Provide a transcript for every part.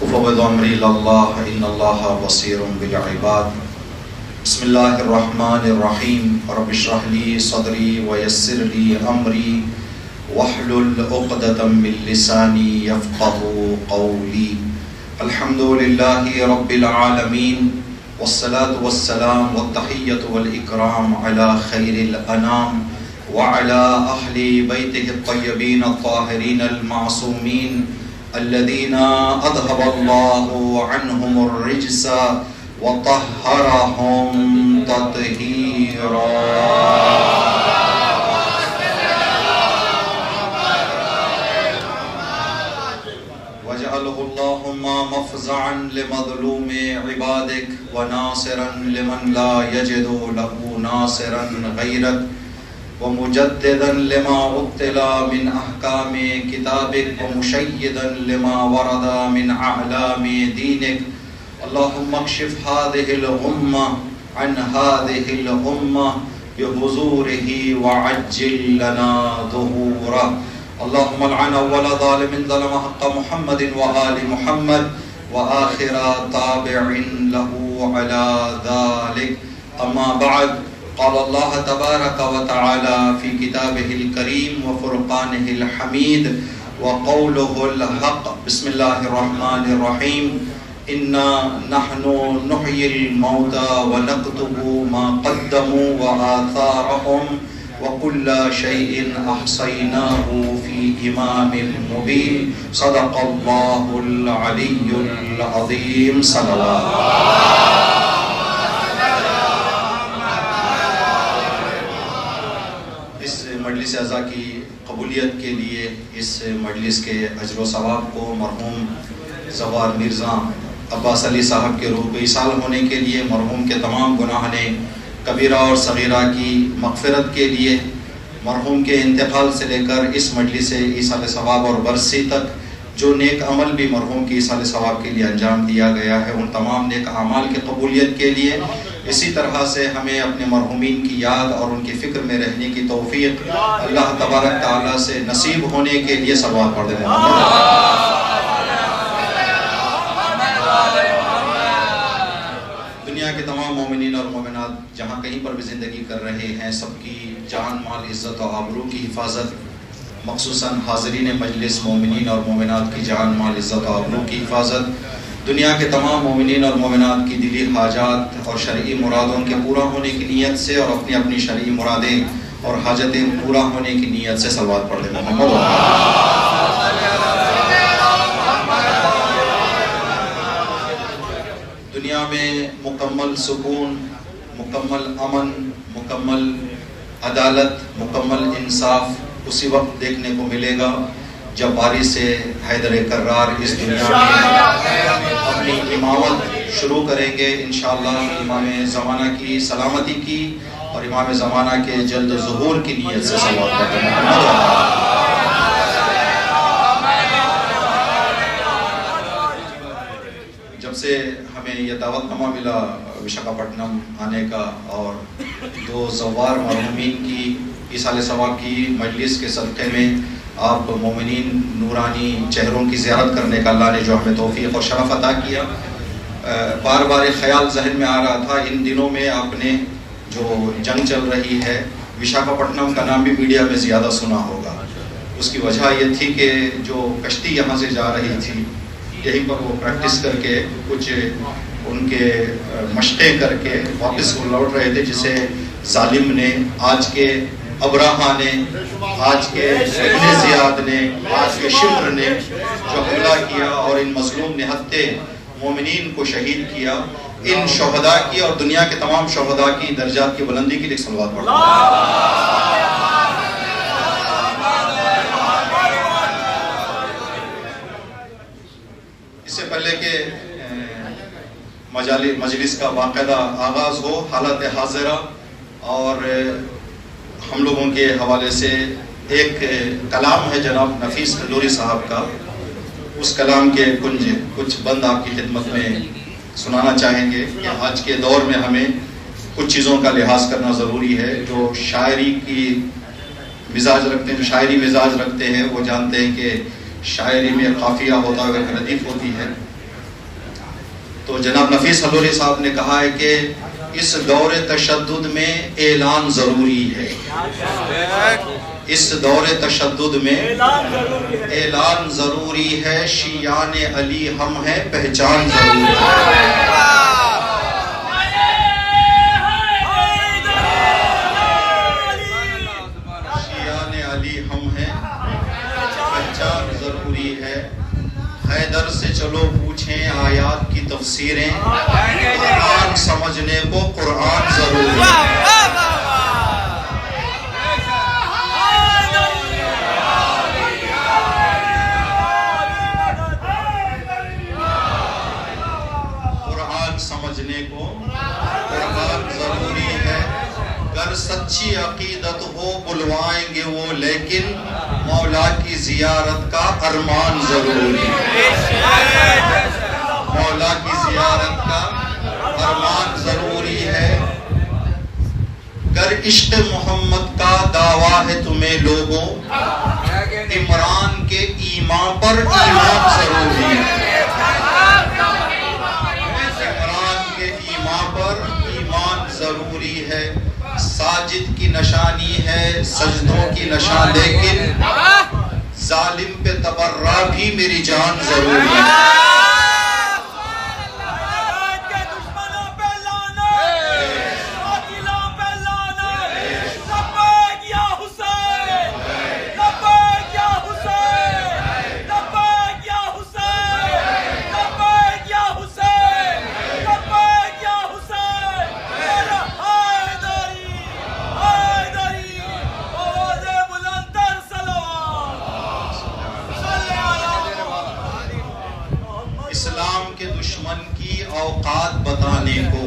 افوض امری اللہ ان اللہ بصیر بالعباد. بسم اللہ الرحمن الرحیم. رب اشرح لی صدری ویسر لی امری واحلل عقدۃ من لسانی یفقهوا قولی. الحمد للہ رب العالمین والصلاة والسلام والتحیۃ والاکرام علی خیر الانام وعلى أهل بيته الطيبين الطاهرين المعصومين الذين أذهب الله عنهم الرجس وطهرهم تطهيرا. وجعله اللهم مفزعا لمظلوم عبادك وناصرا لمن لا يجد له ناصرا غيرك ومجددا لما عطل من احکام کتابک ومشیدا لما ورد من اعلام دینک. اللهم اکشف هذه الغمة عن هذه الامة بحضوره وعجل لنا ظهوره. اللهم العن اول ظالم ظلم حق محمد وآل محمد وآخر تابع له على ذلك. اما بعد، قال اللہ تبارک و تعالی فی کتابہ الکریم وفرقانہ الحمید وقولہ الحق. بسم اللہ الرحمن الرحیم. انا نحن نحیی الموتى ونکتب ما قدموا وآثارهم وکل شیء احصیناہ فی امام مبین. صدق اللہ العلی العظیم. صلوات. مجلس اعزا کی قبولیت کے لیے، اس مجلس کے اجر و ثواب کو مرحوم زوار مرزا عباس علی صاحب کے روح ایصال ہونے کے لیے، مرحوم کے تمام گناہان کبیرہ اور صغیرہ کی مغفرت کے لیے، مرحوم کے انتقال سے لے کر اس مجلس ایصال ثواب اور برسی تک جو نیک عمل بھی مرحوم کی ایصال ثواب کے لیے انجام دیا گیا ہے، ان تمام نیک اعمال کی قبولیت کے لیے اسی طرح سے ہمیں اپنے مرحومین کی یاد اور ان کی فکر میں رہنے کی توفیق اللہ تبارک تعالیٰ سے نصیب ہونے کے لیے صلوات پڑھ دیں. دنیا کے تمام مومنین اور مومنات جہاں کہیں پر بھی زندگی کر رہے ہیں، سب کی جان مال عزت و آبرو کی حفاظت، مخصوصاً حاضرین مجلس مومنین اور مومنات کی جان مال عزت و آبرو کی حفاظت، دنیا کے تمام مومنین اور مومنات کی دلی حاجات اور شرعی مرادوں کے پورا ہونے کی نیت سے اور اپنی اپنی شرعی مرادیں اور حاجتیں پورا ہونے کی نیت سے صلوات پڑھ دیں. محمد دنیا میں مکمل سکون، مکمل امن، مکمل عدالت، مکمل انصاف اسی وقت دیکھنے کو ملے گا جب باری سے حیدر کرار اس دنیا میں اپنی امامت شروع کریں گے انشاءاللہ، امام زمانہ کی سلامتی کی اور امام زمانہ کے جلد ظہور کی نیت سے صلوات پڑھتے ہیں. جب سے ہمیں یہ دعوت نامہ ملا وشاکھاپٹنم آنے کا اور دو زوار مرحومین کی ایصال ثواب کی مجلس کے صدقے میں آپ مومنین نورانی چہروں کی زیارت کرنے کا اللہ نے جو ہمیں توفیق اور شرف عطا کیا، بار بار ایک خیال ذہن میں آ رہا تھا. ان دنوں میں آپ نے جو جنگ چل رہی ہے، وشاکھاپٹنم کا نام بھی میڈیا میں زیادہ سنا ہوگا. اس کی وجہ یہ تھی کہ جو کشتی یہاں سے جا رہی تھی، یہیں پر وہ پریکٹس کر کے کچھ ان کے مشقیں کر کے واپس وہ لوٹ رہے تھے، جسے ظالم نے، آج کے ابراہا نے، آج کے ابن زیاد نے، آج کے شمر نے جو حملہ کیا اور ان مظلوم نہتے مومنین کو شہید کیا، ان شہداء کی اور دنیا کے تمام شہداء کی درجات کی بلندی کے لیے صلوات پڑھتے ہیں. اس سے پہلے کہ مجلس کا باقاعدہ آغاز ہو، حالت حاضرہ اور ہم لوگوں کے حوالے سے ایک کلام ہے جناب نفیس کندوری صاحب کا، اس کلام کے کچھ بند آپ کی خدمت میں سنانا چاہیں گے کہ آج کے دور میں ہمیں کچھ چیزوں کا لحاظ کرنا ضروری ہے. جو شاعری کی مزاج رکھتے ہیں، جو شاعری مزاج رکھتے ہیں، وہ جانتے ہیں کہ شاعری میں قافیہ ہوتا ہے، ردیف ہوتی ہے. تو جناب نفیس حلوری صاحب نے کہا ہے کہ اس دور تشدد میں اعلان ضروری ہے، اس دور تشدد میں اعلان ضروری ہے، شیعان علی ہم ہیں پہچان ضروری ہے، شیعان علی ہم ہیں پہچان ضروری ہے۔ حیدر سے چلو پوچھیں آیات کی تفسیریں، قرآن سمجھنے کو قرآن ضروری ہے۔ قرآن سمجھنے کو قرآن ضروری ہے۔ گر سچی عقیدت ہو بلوائیں گے وہ، لیکن مولا کی زیارت کا ارمان ضروری ہے، مولا کی زیارت کا ارمان ضروری ہے۔ گر عشق محمد کا دعویٰ ہے تمہیں لوگوں، عمران کے ایمان پر ایمان ضروری ہے، عمران کے ایمان پر ایمان ضروری ہے۔ ساجد کی نشانی ہے سجدوں کی نشان، لیکن ظالم پہ تبرہ بھی میری جان ضروری ہے۔ اسلام کے دشمن کی اوقات بتانے کو،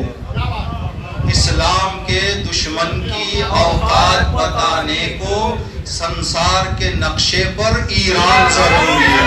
اسلام کے دشمن کی اوقات بتانے کو سنسار کے نقشے پر ایران ضروری ہے۔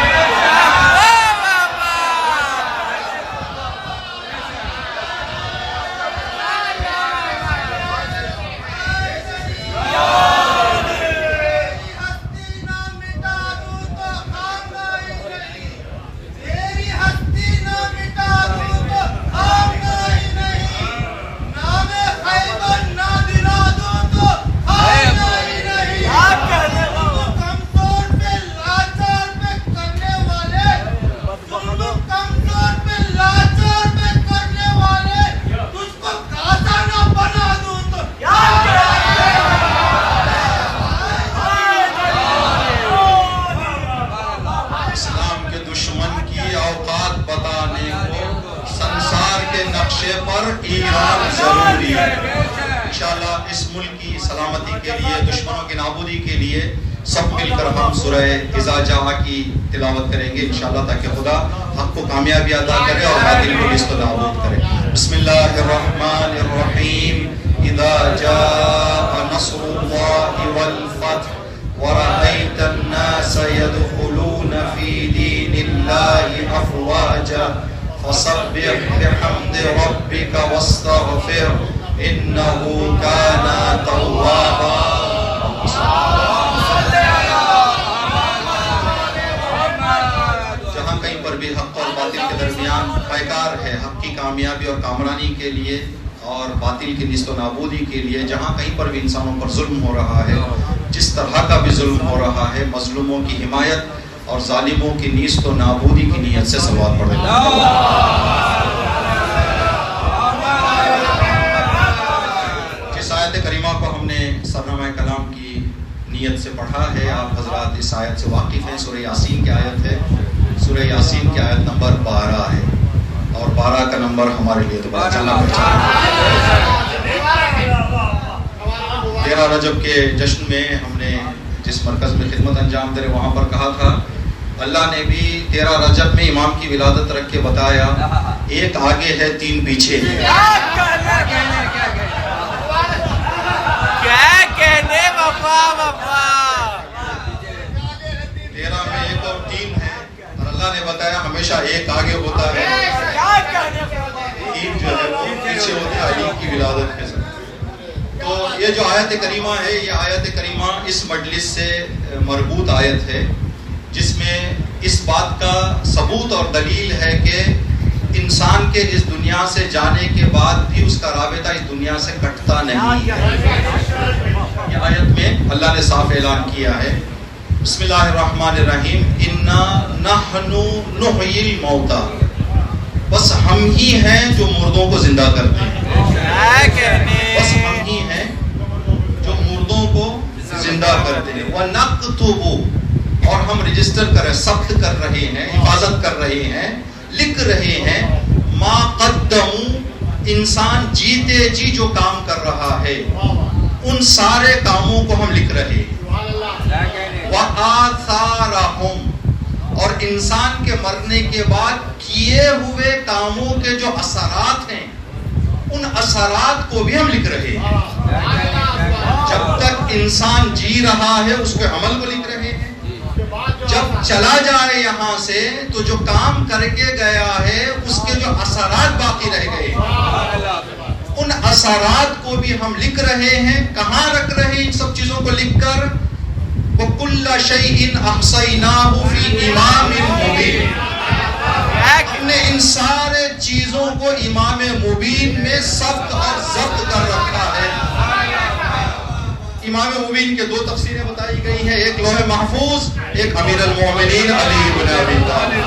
ایران ضروری ہے۔ انشاءاللہ اس ملک کی سلامتی کے لیے، دشمنوں کی نابودی کے لیے سب مل کر ہم سورہ اذا جاء کی تلاوت کریں گے انشاءاللہ، تاکہ خدا حق کو کامیابی عطا کرے اور باطل کو نیست و نابود کرے۔ بسم اللہ الرحمن الرحیم۔ اذا جاء نصر اللہ والفتح ورأیت الناس يدخلون فی دین اللہ افواجا فسبح بحمد ربك واستغفر انه كان توابا۔ جہاں کہیں پر بھی حق اور باطل کے درمیان پیکار ہے، حق کی کامیابی اور کامرانی کے لیے اور باطل کی نیست و نابودی کے لیے، جہاں کہیں پر بھی انسانوں پر ظلم ہو رہا ہے، جس طرح کا بھی ظلم ہو رہا ہے، مظلوموں کی حمایت اور ظالموں کی نیست و نابودی کی نیت سے صلوات پڑھیں۔ جس آیت کریمہ کو ہم نے سرنامہ کلام کی نیت سے پڑھا ہے، آپ حضرات اس آیت سے واقف ہیں، سورہ یاسین کی آیت ہے، سورہ یاسین کی آیت نمبر 12 ہے، اور 12 کا نمبر ہمارے لیے تو بہت چلنا پڑتا ہے۔ 13 رجب کے جشن میں ہم نے جس مرکز میں خدمت انجام دے رہے وہاں پر کہا تھا اللہ نے بھی 13 رجب میں امام کی ولادت رکھ کے بتایا، ایک آگے ہے 3 پیچھے ہے۔ کیا کہنے وفا وفا 13 میں 1 اور 3 ہے، اور اللہ نے بتایا ہمیشہ ایک آگے ہوتا ہے، 3 جو ہے وہ پیچھے ہوتے ہیں علی کی ولادت کے ساتھ۔ تو یہ جو آیت کریمہ ہے، یہ آیت کریمہ اس مجلس سے مربوط آیت ہے، جس میں اس بات کا ثبوت اور دلیل ہے کہ انسان کے اس دنیا سے جانے کے بعد بھی اس کا رابطہ اس دنیا سے کٹتا نہیں ہے. یہ آیت میں اللہ نے صاف اعلان کیا ہے. بسم اللہ الرحمن الرحیم. انا نحن نحیی الموتى. بس ہم ہی ہیں جو مردوں کو زندہ کرتے ہیں. بس ہم ہی ہیں جو مردوں کو زندہ کرتے ہیں. وَنَكْتُبُ. اور ہم رجسٹر کر رہے ہیں, ثبت کر رہے ہیں, حفاظت کر رہے ہیں, لکھ رہے ہیں. ما قدموا. انسان جیتے جی جو کام کر رہا ہے ان سارے کاموں کو ہم لکھ رہے ہیں. وَآثَارَهُمْ. اور انسان کے مرنے کے بعد کیے ہوئے کاموں کے جو اثرات ہیں ان اثرات کو بھی ہم لکھ رہے ہیں. جب تک انسان جی رہا ہے اس کے عمل کو لکھ رہے ہیں. جب چلا جائے یہاں سے تو جو کام کر کے گیا ہے اس کے جو اثرات باقی رہ گئے ان اثرات کو بھی ہم لکھ رہے ہیں. کہاں رکھ رہے ہیں ان سب چیزوں کو لکھ کر؟ وَكُلَّ شَيْءٍ أَحْصَيْنَاهُ فِي إِمَامٍ مُبِينٍ. ہم نے ان سارے چیزوں کو امام مبین میں ثبت اور ضبط کر رکھا ہے. امام مبین کے دو تفسیریں بتائی گئی ہیں, ایک لوح محفوظ, ایک امیر المومنین علی بن ابی طالب.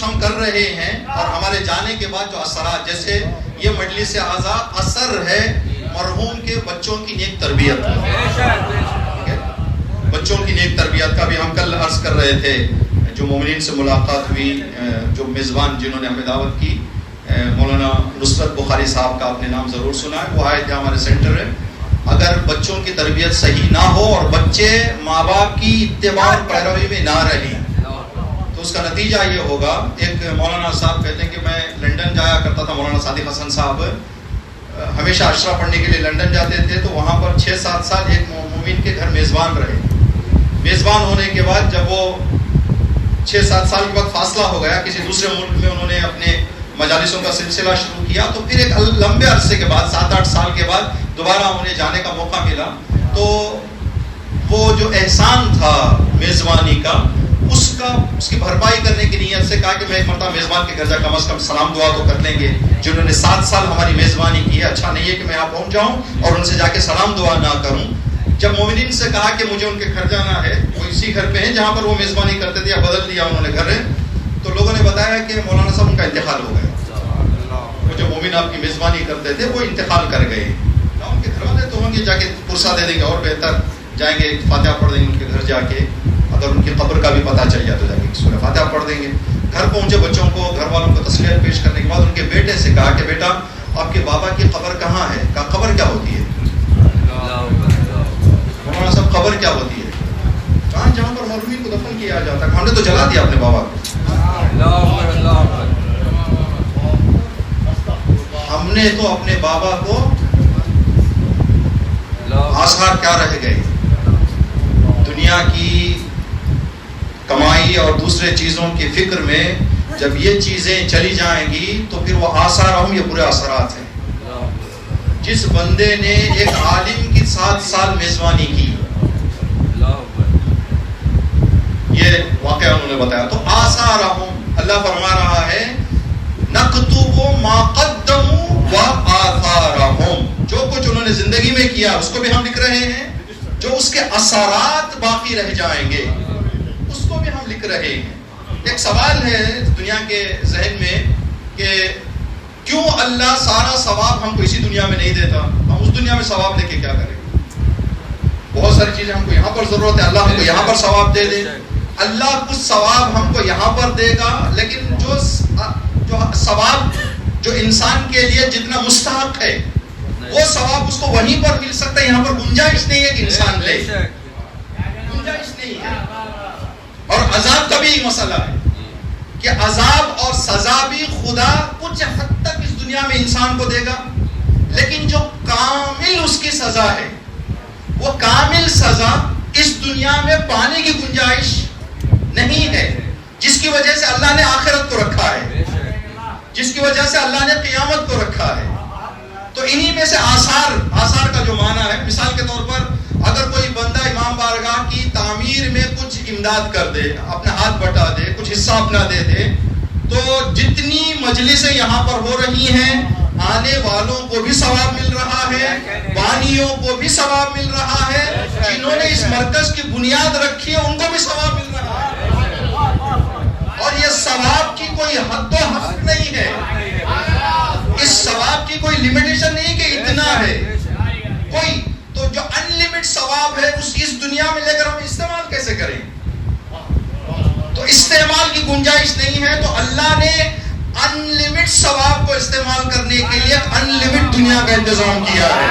ہم کر رہے ہیں اور ہمارے جانے کے بعد جو اثرات, جیسے یہ مجلس اعضاء اثر ہے مرحوم کے بچوں کی نیک تربیت کا. بچوں کی نیک تربیت کا بھی ہم کل عرض کر رہے تھے. جو مومنین سے ملاقات ہوئی, جو میزبان جنہوں نے ہمیں دعوت کی, مولانا نصرت بخاری صاحب کا آپ نے نام ضرور سنا ہے. وہ آئے تھے ہمارے سینٹر میں. اگر بچوں کی تربیت صحیح نہ ہو اور بچے ماں باپ کی اتباع اور پیروی میں نہ رہیں تو اس کا نتیجہ یہ ہوگا. ایک مولانا صاحب کہتے ہیں کہ میں لنڈن جایا کرتا تھا. مولانا صادق حسن صاحب ہمیشہ عشرہ پڑھنے کے لیے لنڈن جاتے تھے, تو وہاں پر 6-7 سال ایک مومن کے گھر میزبان رہے. میزبان ہونے کے بعد جب وہ 6-7 سال کے بعد فاصلہ ہو گیا, کسی دوسرے ملک میں انہوں نے اپنے مجالسوں کا سلسلہ شروع کیا, تو پھر ایک لمبے عرصے کے بعد 7-8 سال کے بعد دوبارہ انہیں جانے کا موقع ملا. تو وہ جو احسان تھا میزبانی کا, اس کی بھرپائی کرنے کی نیت سے کہا کہ میں ایک مرتبہ میزبان کے گھر جا کم از کم سلام دعا تو کر لیں گے. جنہوں نے 7 سال ہماری میزبانی کی ہے, اچھا نہیں ہے کہ میں یہاں پہنچ جاؤں اور ان سے جا کے سلام دعا نہ کروں. جب مومنین سے کہا کہ مجھے ان کے گھر جانا ہے, وہ اسی گھر پہ ہیں جہاں پر وہ میزبانی کرتے تھے, یا بدل دیا انہوں نے گھر, تو لوگوں نے بتایا کہ مولانا صاحب ان کا انتقال ہو گیا. وہ جو مومن آپ کی میزبانی کرتے تھے وہ انتقال کر گئے. ان کے گھر والے تو ہوں گے جا کے پرسہ دے دیں گے, اور بہتر جائیں گے فاتحہ پڑھ دیں گے ان کے گھر جا کے. اگر ان کی قبر کا بھی پتہ چل جائے تو جا کے سورہ فاتحہ پڑھ دیں گے. گھر پہنچے بچوں کو, گھر والوں کو تسلیت پیش کرنے کے بعد ان کے بیٹے سے کہا کہ بیٹا آپ کے بابا کی قبر کہاں ہے؟ کہا قبر کیا ہوتی ہے؟ مولانا صاحب قبر کیا ہوتی ہے؟ کہاں جہاں پر مرحومین کو دفن کیا جاتا ہے. ہم نے تو جلا دیا اپنے بابا کو. ہم نے تو اپنے بابا کو, آثار کیا رہ گئے؟ دنیا کی کمائی اور دوسرے چیزوں کی فکر میں جب یہ چیزیں چلی جائیں گی تو پھر وہ آثار ہم یہ برے اثرات ہیں. جس بندے نے ایک عالم کی 7 سال میزبانی کی, یہ واقعہ انہوں نے بتایا, تو آثارہم, اللہ فرما رہا ہے نکتب ما قدموا وآثارہم, جو کچھ انہوں نے زندگی میں کیا اس کو بھی ہم لکھ رہے ہیں, جو اس کے اثرات باقی رہ جائیں گے اس کو بھی ہم لکھ رہے ہیں. ایک سوال ہے دنیا کے ذہن میں کہ کیوں اللہ سارا ثواب ہم کو اسی دنیا میں نہیں دیتا, ہم اس دنیا میں ثواب لے کے کیا کریں؟ بہت ساری چیزیں ہم کو یہاں پر ضرورت ہے, اللہ ہم کو یہاں پر ثواب دے دے. اللہ کچھ ثواب ہم کو یہاں پر دے گا, لیکن جو ثواب جو انسان کے لیے جتنا مستحق ہے وہ ثواب اس کو وہیں پر مل سکتا ہے. یہاں پر گنجائش نہیں ہے کہ انسان لے, گنجائش نہیں ہے. اور عذاب کا بھی مسئلہ ہے کہ عذاب اور سزا بھی خدا کچھ حد تک اس دنیا میں انسان کو دے گا, لیکن جو کامل اس کی سزا ہے وہ کامل سزا اس دنیا میں پانے کی گنجائش نہیں ہے، جس کی وجہ سے اللہ نے آخرت کو رکھا ہے، جس کی وجہ سے اللہ نے قیامت کو رکھا ہے. تو انہی میں سے آثار کا جو معنی ہے، مثال کے طور پر اگر کوئی بندہ امام بارگاہ کی تعمیر میں کچھ امداد کر دے، اپنا ہاتھ بٹا دے، کچھ حصہ اپنا دے دے، تو جتنی مجلسیں یہاں پر ہو رہی ہیں آنے والوں کو بھی ثواب مل رہا ہے، بانیوں کو بھی ثواب مل رہا ہے، جنہوں نے اس مرکز کی بنیاد رکھی ہے ان کو بھی ثواب مل رہا ہے. اور یہ ثواب کی کوئی حد و حد نہیں ہے، اس ثواب کی کوئی لمیٹیشن نہیں کہ اتنا ہے کوئی. تو جو ان لمٹ ثواب ہے اس دنیا میں لے کر ہم استعمال کیسے کریں؟ تو استعمال کی گنجائش نہیں ہے. تو اللہ نے ان لمٹ ثواب کو استعمال کرنے کے لیے ان لمٹ دنیا کا انتظام کیا ہے.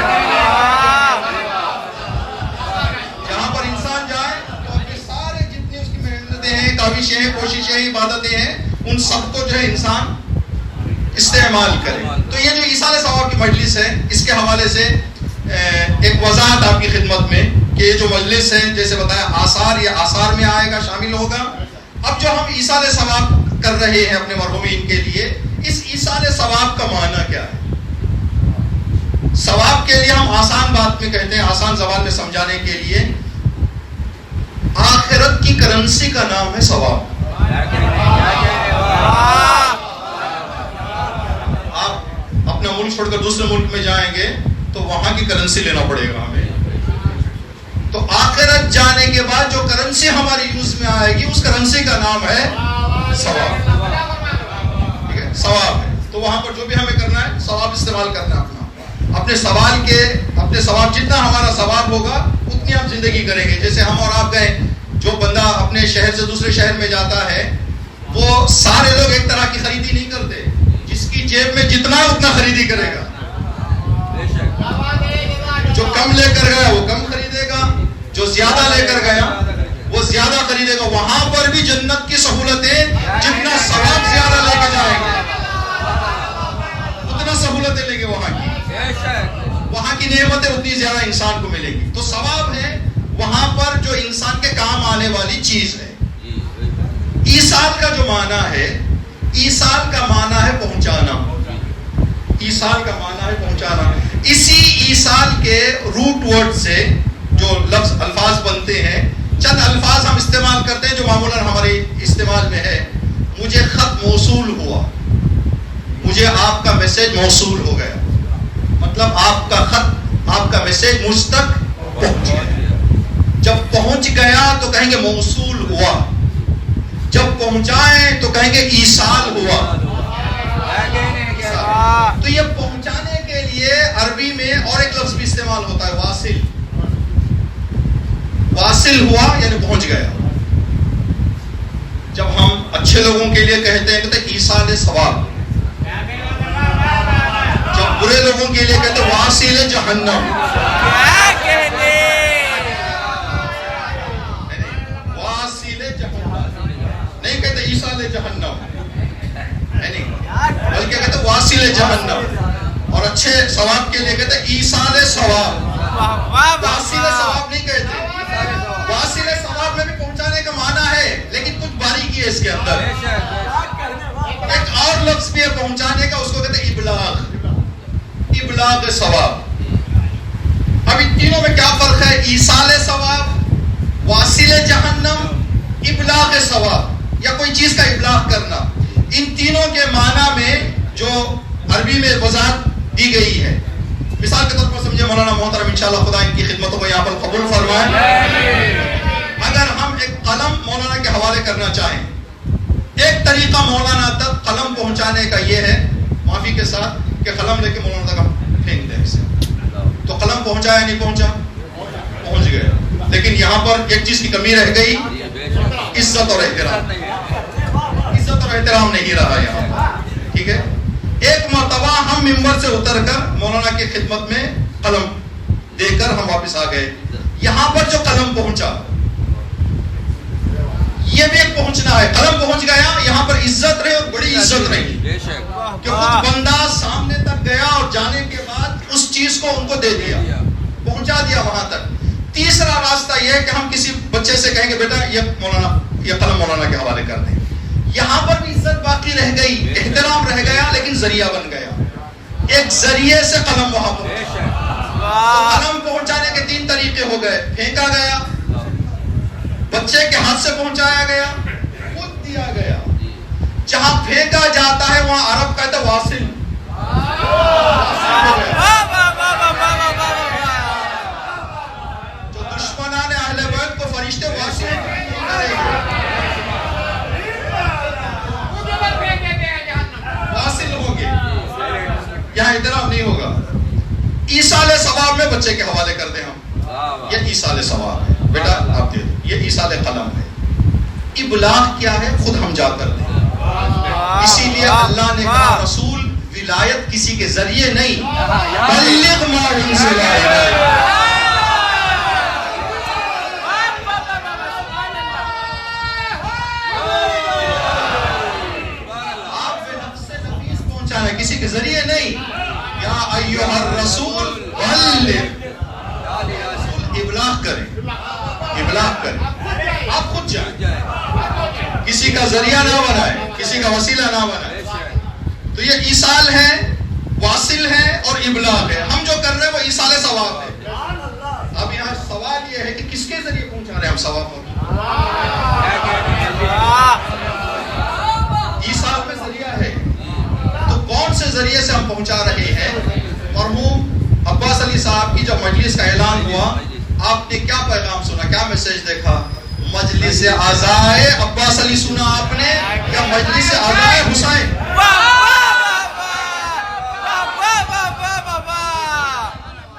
جہاں پر انسان جائے تو اپنے سارے جتنی اس کی محنتیں ہیں، کاوشیں ہیں، کوششیں ہیں، عبادتیں ہیں، ان سب کو جو ہے انسان استعمال کرے. تو یہ جو ایصال ثواب کی مجلس ہے، اس کے حوالے سے ایک وضاحت آپ کی خدمت میں کہ یہ جو مجلس ہے جیسے بتایا آثار، یہ آثار میں آئے گا، شامل ہوگا. اب جو ہم ایصال ثواب کر رہے ہیں اپنے مرحومین کے لیے، اس ایصال ثواب کا معنی کیا ہے؟ ثواب کے لیے ہم آسان بات میں کہتے ہیں، آسان زبان میں سمجھانے کے لیے، آخرت کی کرنسی کا نام ہے ثواب. آپ اپنا ملک چھوڑ کر دوسرے ملک میں جائیں گے تو وہاں کی کرنسی لینا پڑے گا ہمیں. تو آخرت جانے کے بعد جو کرنسی ہماری یوز میں آئے گی اس کرنسی کا نام ہے ثواب. ٹھیک ہے، ثواب ہے. تو وہاں پر جو بھی ہمیں کرنا ہے ثواب استعمال کرنا ہے اپنے ثواب جتنا ہمارا ثواب ہوگا اتنی آپ زندگی کریں گے. جیسے ہم اور آپ گئے، جو بندہ اپنے شہر سے دوسرے شہر میں جاتا ہے وہ سارے لوگ ایک طرح کی خریدی نہیں کرتے، جس کی جیب میں جتنا اتنا خریدی کرے گا. جو کم لے کر گیا وہ کم خریدے گا، جو زیادہ لے کر گیا وہ زیادہ خریدے گا. وہاں پر بھی جنت کی سہولتیں جتنا ثواب زیادہ لے کے جائیں گے اتنا سہولتیں لیں گے، وہاں کی نعمتیں اتنی زیادہ انسان کو ملے گی. تو ثواب ہے وہاں پر جو انسان کے کام آنے والی چیز ہے. ایصال کا جو معنی ہے، ایصال کا معنی ہے پہنچانا. ایصال کا معنی ہے پہنچانا. اسی ایصال کے روٹ ورڈ سے جو لفظ الفاظ بنتے ہیں، چند الفاظ ہم استعمال کرتے ہیں جو معمولاً ہمارے استعمال میں ہے. مجھے خط موصول ہوا، مجھے آپ کا میسج موصول ہو گیا، مطلب آپ کا خط، آپ کا میسج مجھ تک پہنچ گیا. جب پہنچ گیا تو کہیں گے موصول ہوا، جب پہنچائیں تو کہیں گے ایصال ہوا. تو یہ پہنچانے کے لیے عربی میں اور ایک لفظ بھی استعمال ہوتا ہے، واصل. واصل ہوا یعنی پہنچ گیا. جب ہم اچھے لوگوں کے لیے کہتے ہیں کہتے ہیں ایصال ثواب، جب برے لوگوں کے لیے کہتے ہیں واصل جہنم. واصل جہنم نہیں کہتے ایصال جہنم، بلکہ کہتے ہیں واصل جہنم. اور اچھے ثواب کے لیے کہتے ہیں ایصال ثواب. واصل ثواب نہیں کہتے. واصل ثواب میں بھی پہنچانے کا معنی ہے لیکن کچھ باریکی ہے اس کے اندر. ایک اور لفظ بھی ہے پہنچانے کا، اس کو کہتے ہیں ابلاغ. ابلاغ ثواب. اب ان تینوں میں کیا فرق ہے؟ ایصال ثواب، واصل جہنم، ابلاغ ثواب یا کوئی چیز کا ابلاغ کرنا. ان تینوں کے معنی میں جو عربی میں وضاحت دی گئی ہے، مثال کے طور پر سمجھے مولانا محترم انشاءاللہ خدا ان کی خدمتوں کو یہاں پر قبول فرمائے. اگر ہم ایک قلم مولانا کے حوالے کرنا چاہیں، ایک طریقہ مولانا تک قلم پہنچانے کا یہ ہے، معافی کے ساتھ، کہ قلم لے کے مولانا تک ہم پھینک دیں اسے، تو قلم پہنچا یا نہیں پہنچا؟ پہنچ گیا. لیکن یہاں پر ایک چیز کی کمی رہ گئی، عزت اور احترام. عزت اور احترام نہیں رہا یہاں پر. ٹھیک ہے، ایک مرتبہ ہم ممبر سے اتر کر مولانا کی خدمت میں قلم دے کر ہم واپس آ گئے. یہاں پر جو قلم پہنچا یہ بھی ایک پہنچنا ہے. قلم پہنچ گیا، یہاں پر عزت رہی اور بڑی عزت رہی کہ خود بندہ سامنے تک گیا اور جانے کے بعد اس چیز کو ان کو دے دیا، پہنچا دیا وہاں تک. تیسرا راستہ یہ ہے کہ ہم کسی بچے سے کہیں گے بیٹا یہ قلم مولانا کے حوالے کر دیں. یہاں پر بھی عزت باقی رہ گئی, احترام رہ گیا, لیکن ذریعہ بن گیا. ایک ذریعے سے قلم وہاں پہنچا. قلم پہنچانے کے 3 طریقے ہو گئے. پھینکا گیا, بچے کے ہاتھ سے پہنچایا گیا, خود دیا گیا. جہاں پھینکا جاتا ہے وہاں عرب کہتا ہے واصل. جو دشمنان اہل بیت کو فرشتے واصل ہوں گے, یہاں احترام نہیں ہوگا. ایصال ثواب میں بچے کے حوالے کر دیں ہم, یہ ایصال ثواب ہے, بیٹا آپ دے دو, یہ ایصال قلم ہے. ابلاغ کیا ہے خود ہم جا کر دیں. اسی لیے اللہ نے کہا رسول ولایت کسی کے ذریعے نہیں, بلغ ما انزل الیک. آپ کے نفس نفیس پہنچانا کسی کے ذریعے نہیں. یا ایھا الرسول بلغ, ابلاغ کریں, ابلاغ کریں. آپ خود جائیں, کسی کا ذریعہ نہ بنائے, کسی کا وسیلہ نہ بنائے. تو یہ ایصال ہے, واصل ہے اور ابلاغ ہے. ہم جو کر رہے ہیں وہ ایصال ثواب ہے. اب یہاں سوال یہ ہے کہ کس کے ذریعے پہنچا رہے ہیں ہم ثواب کو؟ ایصال میں ذریعہ ہے, تو کون سے ذریعے سے ہم پہنچا رہے ہیں؟ مرحوم عباس علی صاحب کی جب مجلس کا اعلان ہوا, آپ نے کیا پیغام سنا, کیا میسج دیکھا؟ مجلس عزائے عباس علی سنا آپ نے یا مجلس عزائے حسین؟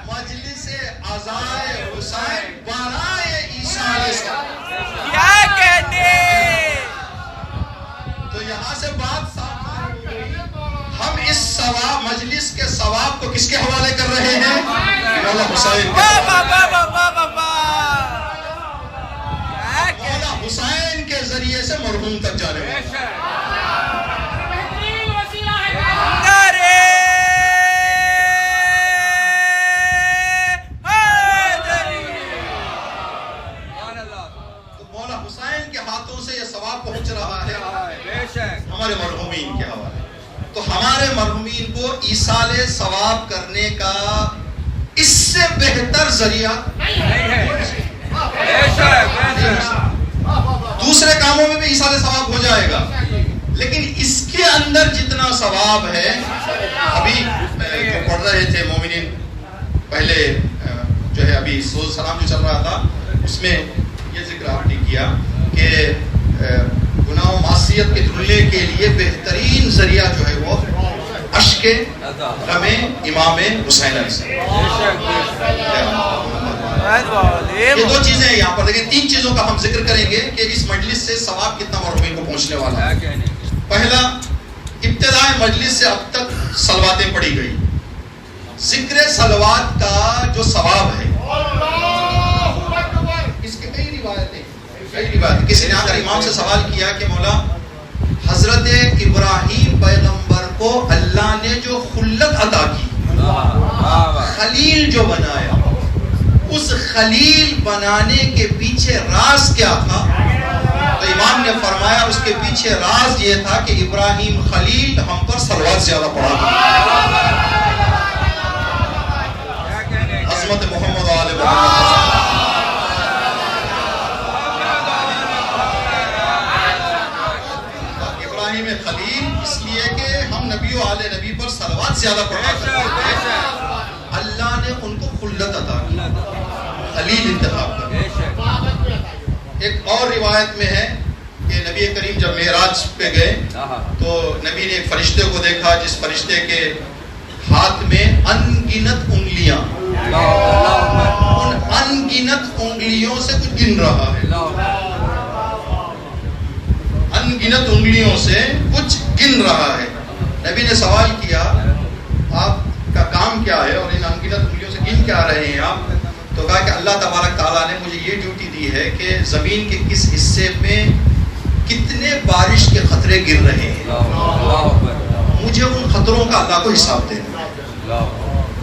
مجلس عزائے حسین برائے ایصال ثواب. کیا کہنے, تو یہاں سے بات صاف ہے, ہم اس ثواب مجلس کے ثواب کو کس کے حوالے کر رہے ہیں؟ مولا حسین کے. مولا حسین کے ذریعے سے مرحوم تک جانے والا. تو مولا حسین کے ہاتھوں سے یہ ثواب پہنچ رہا ہے ہمارے مرحومین کے حوالے. تو ہمارے مرحومین کو ایصال ثواب کرنے کا اس سے بہتر ذریعہ نہیں ہے. دوسرے کاموں میں بھی ایصال ثواب ہو جائے گا, لیکن اس کے اندر جتنا ثواب ہے, ابھی پڑھ رہے تھے مومنین پہلے جو ہے ابھی سوز سلام جو چل رہا تھا, اس میں یہ ذکر آپ نے کیا کہ گناہ و معصیت کے دھلنے کے لیے بہترین ذریعہ جو ہے وہ اشک غم امام حسین علیہ السلام. یہ 2 چیزیں ہیں یہاں پر. دیکھیں 3 چیزوں کا ہم ذکر کریں گے کہ اس مجلس سے ثواب کتنا مرحومین کو پہنچنے والا ہے. پہلا, ابتدائے مجلس سے اب تک صلواتیں پڑھی گئی. ذکر صلوات کا جو ثواب ہے, اس کے کئی روایتیں. کسی نے آ کر امام سے سوال کیا کہ مولا حضرت ابراہیم پیغمبر کو اللہ نے جو خلت عطا کی, خلیل جو بنایا, اس خلیل بنانے کے پیچھے راز کیا تھا؟ تو امام نے فرمایا اس کے پیچھے راز یہ تھا کہ ابراہیم خلیل ہم پر صلوات زیادہ پڑھا تھا. عظمت محمد و آل محمد. ابراہیم خلیل اس لیے کہ ہم نبی و آل نبی پر صلوات زیادہ پڑھا کرتے تھے, اللہ نے ان کو خلت عطا کی, خلیل انتخاب کر. ایک اور روایت میں ہے کہ نبی کریم جب معراج پہ گئے تو نبی نے ایک فرشتے کو دیکھا جس فرشتے کے ہاتھ میں انگنت انگلیاں, ان انگنت انگلیوں سے کچھ گن رہا ہے, انگنت انگلیوں سے کچھ گن رہا ہے. نبی نے سوال کیا آپ کا کام کیا ہے اور ان انگنت انگلیوں سے گن کیا رہے ہیں آپ؟ تو کہا کہ اللہ تبارک تعالیٰ نے مجھے یہ ڈیوٹی دی ہے کہ زمین کے کس حصے میں کتنے بارش کے خطرے گر رہے ہیں, مجھے ان خطروں کا اللہ کو حساب دینا.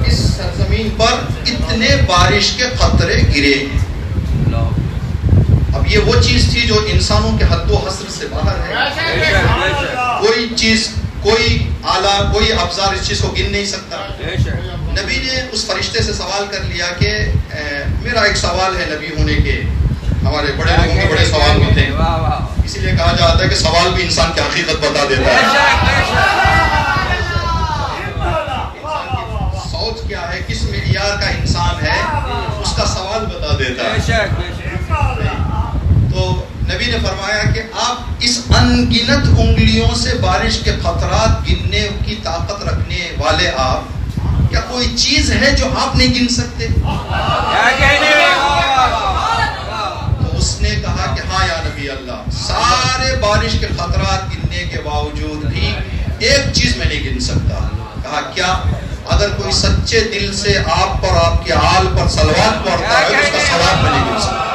اس سرزمین پر اتنے بارش کے خطرے گرے ہیں, اب یہ وہ چیز تھی جو انسانوں کے حد و حصر سے باہر ہے. کوئی چیز، کوئی آلہ، کوئی افزار اس چیز کو گن نہیں سکتا. نبی نے اس فرشتے سے سوال کر لیا کہ میرا ایک سوال ہے نبی ہونے کے. ہمارے بڑے لوگوں کے بڑے سوال ہوتے ہیں، اسی لیے کہا جاتا ہے کہ سوال بھی انسان کی حقیقت بتا دیتا ہے. سوچ کیا ہے، کس معیار کا انسان ہے، اس کا سوال بتا دیتا ہے. تو نبی نے فرمایا کہ آپ اس ان گنت انگلیوں سے بارش کے قطرات گننے کی طاقت رکھنے والے آپ، کیا کوئی چیز ہے جو آپ نہیں گن سکتے؟ تو اس نے کہا کہ ہاں یا نبی اللہ، سارے بارش کے خطرات گننے کے باوجود بھی ایک چیز میں نہیں گن سکتا. کہا کیا؟ اگر کوئی سچے دل سے آپ پر، آپ کے آل پر صلوات پڑھتا ہے، اس کا ثواب میں نہیں گن سکتا.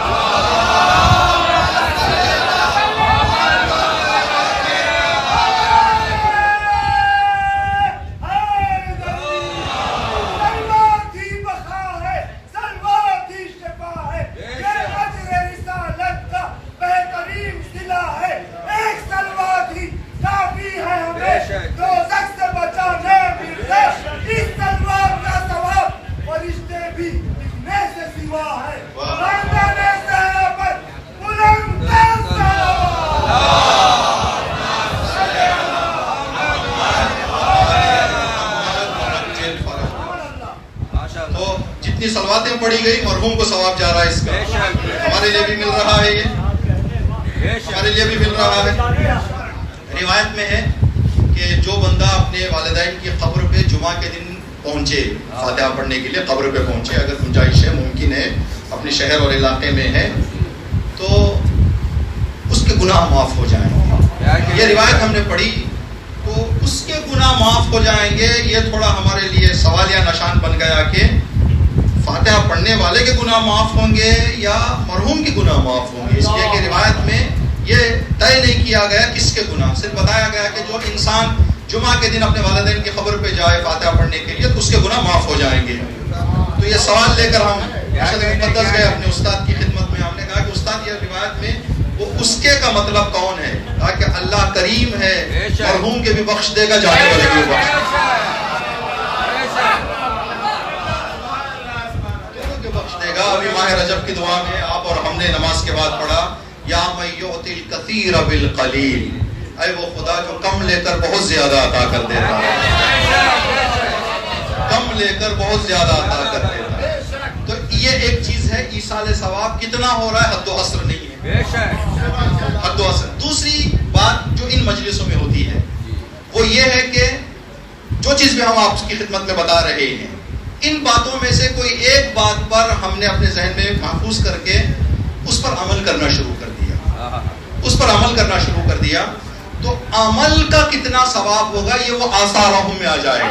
جتنی صلواتیں پڑھی گئی مرحوم کو ثواب جا رہا ہے اس کا. ہمارے لیے بھی مل رہا ہے، یہ ہمارے لیے بھی مل رہا ہے. روایت میں ہے کہ جو بندہ اپنے والدین کی قبر پہ جمعہ کے دن پہنچے فاتحہ پڑھنے کے لیے، قبر پہ پہنچے، اگر گنجائش ہے، ممکن ہے، اپنے شہر اور علاقے میں ہے، تو اس کے گناہ معاف ہو جائیں. یہ روایت ہم نے پڑھی تو اس کے گناہ معاف ہو جائیں گے. یہ تھوڑا ہمارے لیے سوالیہ نشان بن گیا کہ فاتحہ پڑھنے والے کے گناہ معاف ہوں گے یا مرحوم کے گناہ معاف ہوں گے. اس لیے کہ روایت میں یہ طے نہیں کیا گیا کس کے گناہ، صرف بتایا گیا کہ جو انسان جمعہ کے دن اپنے والدین کی قبر پہ جائے فاتحہ پڑھنے کے لیے تو اس کے گناہ معاف ہو جائیں گے. تو یہ سوال لے کر ہم ارشاد مقدس گئے اپنے استاد کی خدمت میں. ہم نے کہا کہ استاد یہ روایت میں وہ اس کے کا مطلب کون ہے؟ کہا کہ اللہ کریم ہے، مرحوم کے بھی بخش دے گا، جانے والے کے بھی بخش دے گا. ابھی ماہ رجب کی دعا میں آپ اور ہم نے نماز کے بعد پڑھا، یا من یعطی الکثیر بالقلیل، اے وہ خدا جو کم لے کر بہت زیادہ عطا کر دیتا ہے، کم لے کر بہت زیادہ عطا کر دیتا ہے. تو یہ ایک چیز ہے، ایصال ثواب کتنا ہو رہا ہے حد و حصر نہیں ہے، حد و حصر. دوسری بات جو ان مجلسوں میں ہوتی ہے وہ یہ ہے کہ جو چیز بھی ہم آپ کی خدمت میں بتا رہے ہیں، ان باتوں میں سے کوئی ایک بات پر ہم نے اپنے ذہن میں محفوظ کر کے اس پر عمل کرنا شروع کر دیا، اس پر عمل کرنا شروع کر دیا، تو عمل کا کتنا ثواب ہوگا یہ وہ آثارہم میں آ جائے گا.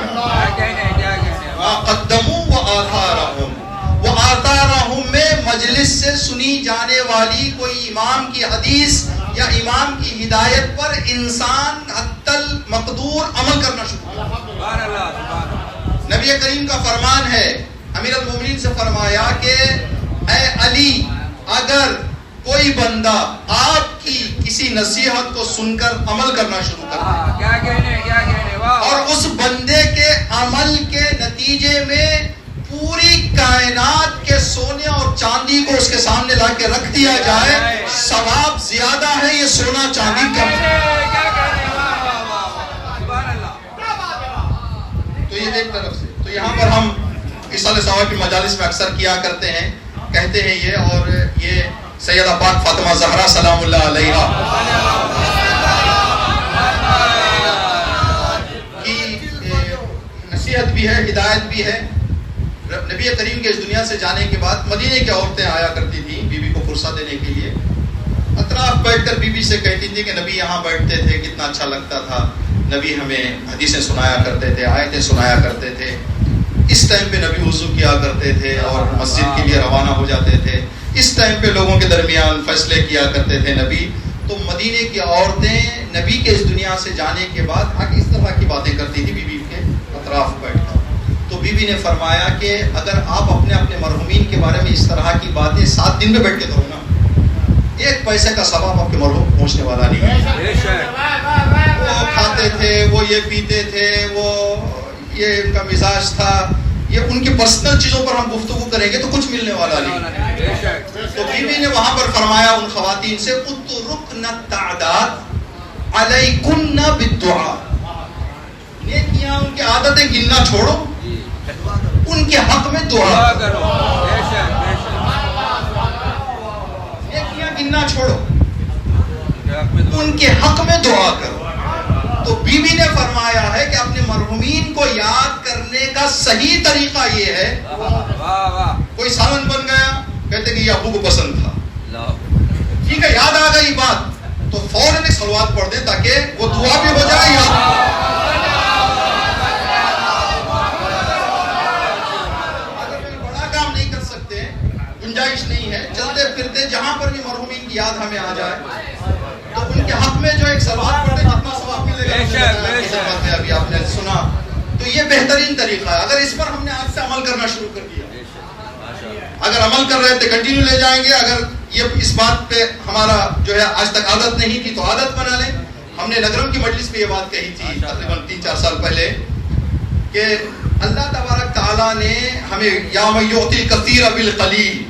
قدموا وآثارہم، وہ آثارہم میں مجلس سے سنی جانے والی کوئی امام کی حدیث یا امام کی ہدایت پر انسان حتی المقدور عمل کرنا شروع کرتا. نبی کریم کا فرمان ہے، امیر المومنین سے فرمایا کہ اے علی، اگر کوئی بندہ آپ کی کسی نصیحت کو سن کر عمل کرنا شروع کر دے اور اس بندے کے عمل کے نتیجے میں پوری کائنات کے سونے اور چاندی کو اس کے سامنے لا کے رکھ دیا جائے، ثواب زیادہ ہے یہ سونا چاندی کم ہے. تو یہ ایک طرف سے. تو یہاں پر ہم ایصال ثواب کی مجالس میں اکثر کیا کرتے ہیں، کہتے ہیں یہ، اور یہ سیدہ پاک فاطمہ زہرا سلام اللہ علیہا کی نصیحت بھی ہے، ہدایت بھی ہے. نبی کریم کے اس دنیا سے جانے کے بعد مدینے کی عورتیں آیا کرتی تھیں بی بی کو فرصت دینے کے لیے، اطراف بیٹھ کر بی بی سے کہتی تھی کہ نبی یہاں بیٹھتے تھے، کتنا اچھا لگتا تھا، نبی ہمیں حدیثیں سنایا کرتے تھے، آیتیں سنایا کرتے تھے. اس ٹائم پہ نبی وضو کیا کرتے تھے اور مسجد کے لیے روانہ ہو جاتے تھے. اس ٹائم پہ لوگوں کے درمیان فیصلے کیا کرتے تھے نبی. تو مدینے کی عورتیں نبی کے اس دنیا سے جانے کے بعد آگے اس طرح کی باتیں کرتی تھی بی بی کے اطراف بیٹھ کر. تو بی بی نے فرمایا کہ اگر آپ اپنے اپنے مرحومین کے بارے میں اس طرح کی باتیں 7 دن میں بیٹھ کے کرو نا، ایک پیسے کا ثواب آپ کے مرحوم پہنچنے والا نہیں ہے. وہ کھاتے تھے, وہ یہ پیتے تھے, وہ یہ ان کا مزاج تھا, یہ ان کی پرسنل چیزوں پر ہم گفتگو کریں گے تو کچھ ملنے والا نہیں. تو بیوی نے وہاں پر فرمایا ان خواتین سے, اترکن التعداد علیکن بالدعاء, نیکیاں ان کی عادتیں گننا چھوڑو, ان کے حق میں دعا کرو. نیکیاں گننا چھوڑو, ان کے حق میں دعا کرو. تو بیوی نے فرمایا ہے کہ اپنے مرحومین کو یاد کرنے کا صحیح طریقہ یہ ہے, کوئی سالن بن گیا کہتے کہ یہ ابو کو پسند تھا, ٹھیک ہے یاد آ گئی بات تو فوراً ایک صلوات پڑھ دیں تاکہ وہ دعا بھی ہو جائے. اگر کوئی بڑا کام نہیں کر سکتے, گنجائش نہیں ہے, چلتے پھرتے جہاں پر بھی مرحومین کی یاد ہمیں آ جائے تو ان کے حق میں جو ایک صلوات پڑھ دیں, جتنا ثواب ملے گا ابھی آپ نے سنا. تو یہ بہترین طریقہ ہے. اگر اس پر ہم نے آج سے عمل کرنا شروع کر دیا, اگر عمل کر رہے تھے کنٹینیو لے جائیں گے. اگر یہ اس بات پہ ہمارا جو ہے آج تک عادت نہیں تھی تو عادت بنا لیں. ہم نے نگرم کی مجلس پہ یہ بات کہی تھی تقریباً 3-4 سال پہلے کہ اللہ تبارک تعالیٰ نے ہمیں یا من یؤتی الکثیر بالقلیل,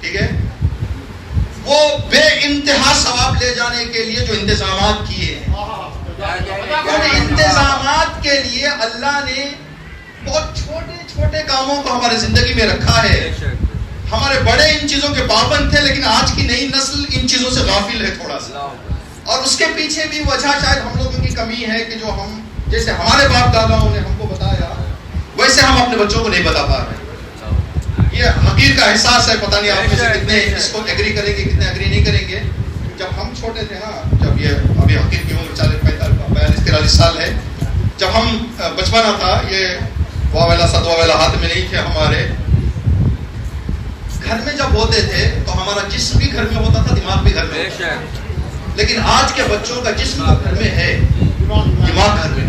ٹھیک ہے, وہ بے انتہا ثواب لے جانے کے لیے جو انتظامات کیے ہیں, ان انتظامات کے لیے اللہ نے بہت چھوٹے چھوٹے کاموں کو ہمارے زندگی میں رکھا ہے. ہمارے بڑے ان چیزوں کے پابند تھے, لیکن آج کی نئی نسل ان چیزوں سے غافل ہے تھوڑا سا. اور اس کے پیچھے بھی وجہ شاید ہم لوگوں کی کمی ہے کہ جو ہم جیسے ہمارے باپ داداؤں نے ہم کو بتایا ویسے ہم اپنے بچوں کو نہیں بتا پا رہے. یہ حقیر کا احساس ہے, پتہ نہیں آپ میں سے کتنے اس کو ایگری کریں گے کتنے ایگری نہیں کریں گے. جب ہم چھوٹے تھے نا, جب یہ ابھی حقیر کی عمر 42-43 سال ہے, جب ہم بچپنا تھا, یہ واویلا سدواویلا ہاتھ میں نہیں تھے ہمارے, گھر میں جب ہوتے تھے تو ہمارا جسم بھی گھر میں ہوتا تھا, دماغ بھی گھر میں ہوتا تھا. لیکن آج کے بچوں کا جسم گھر میں ہے, دماغ گھر میں.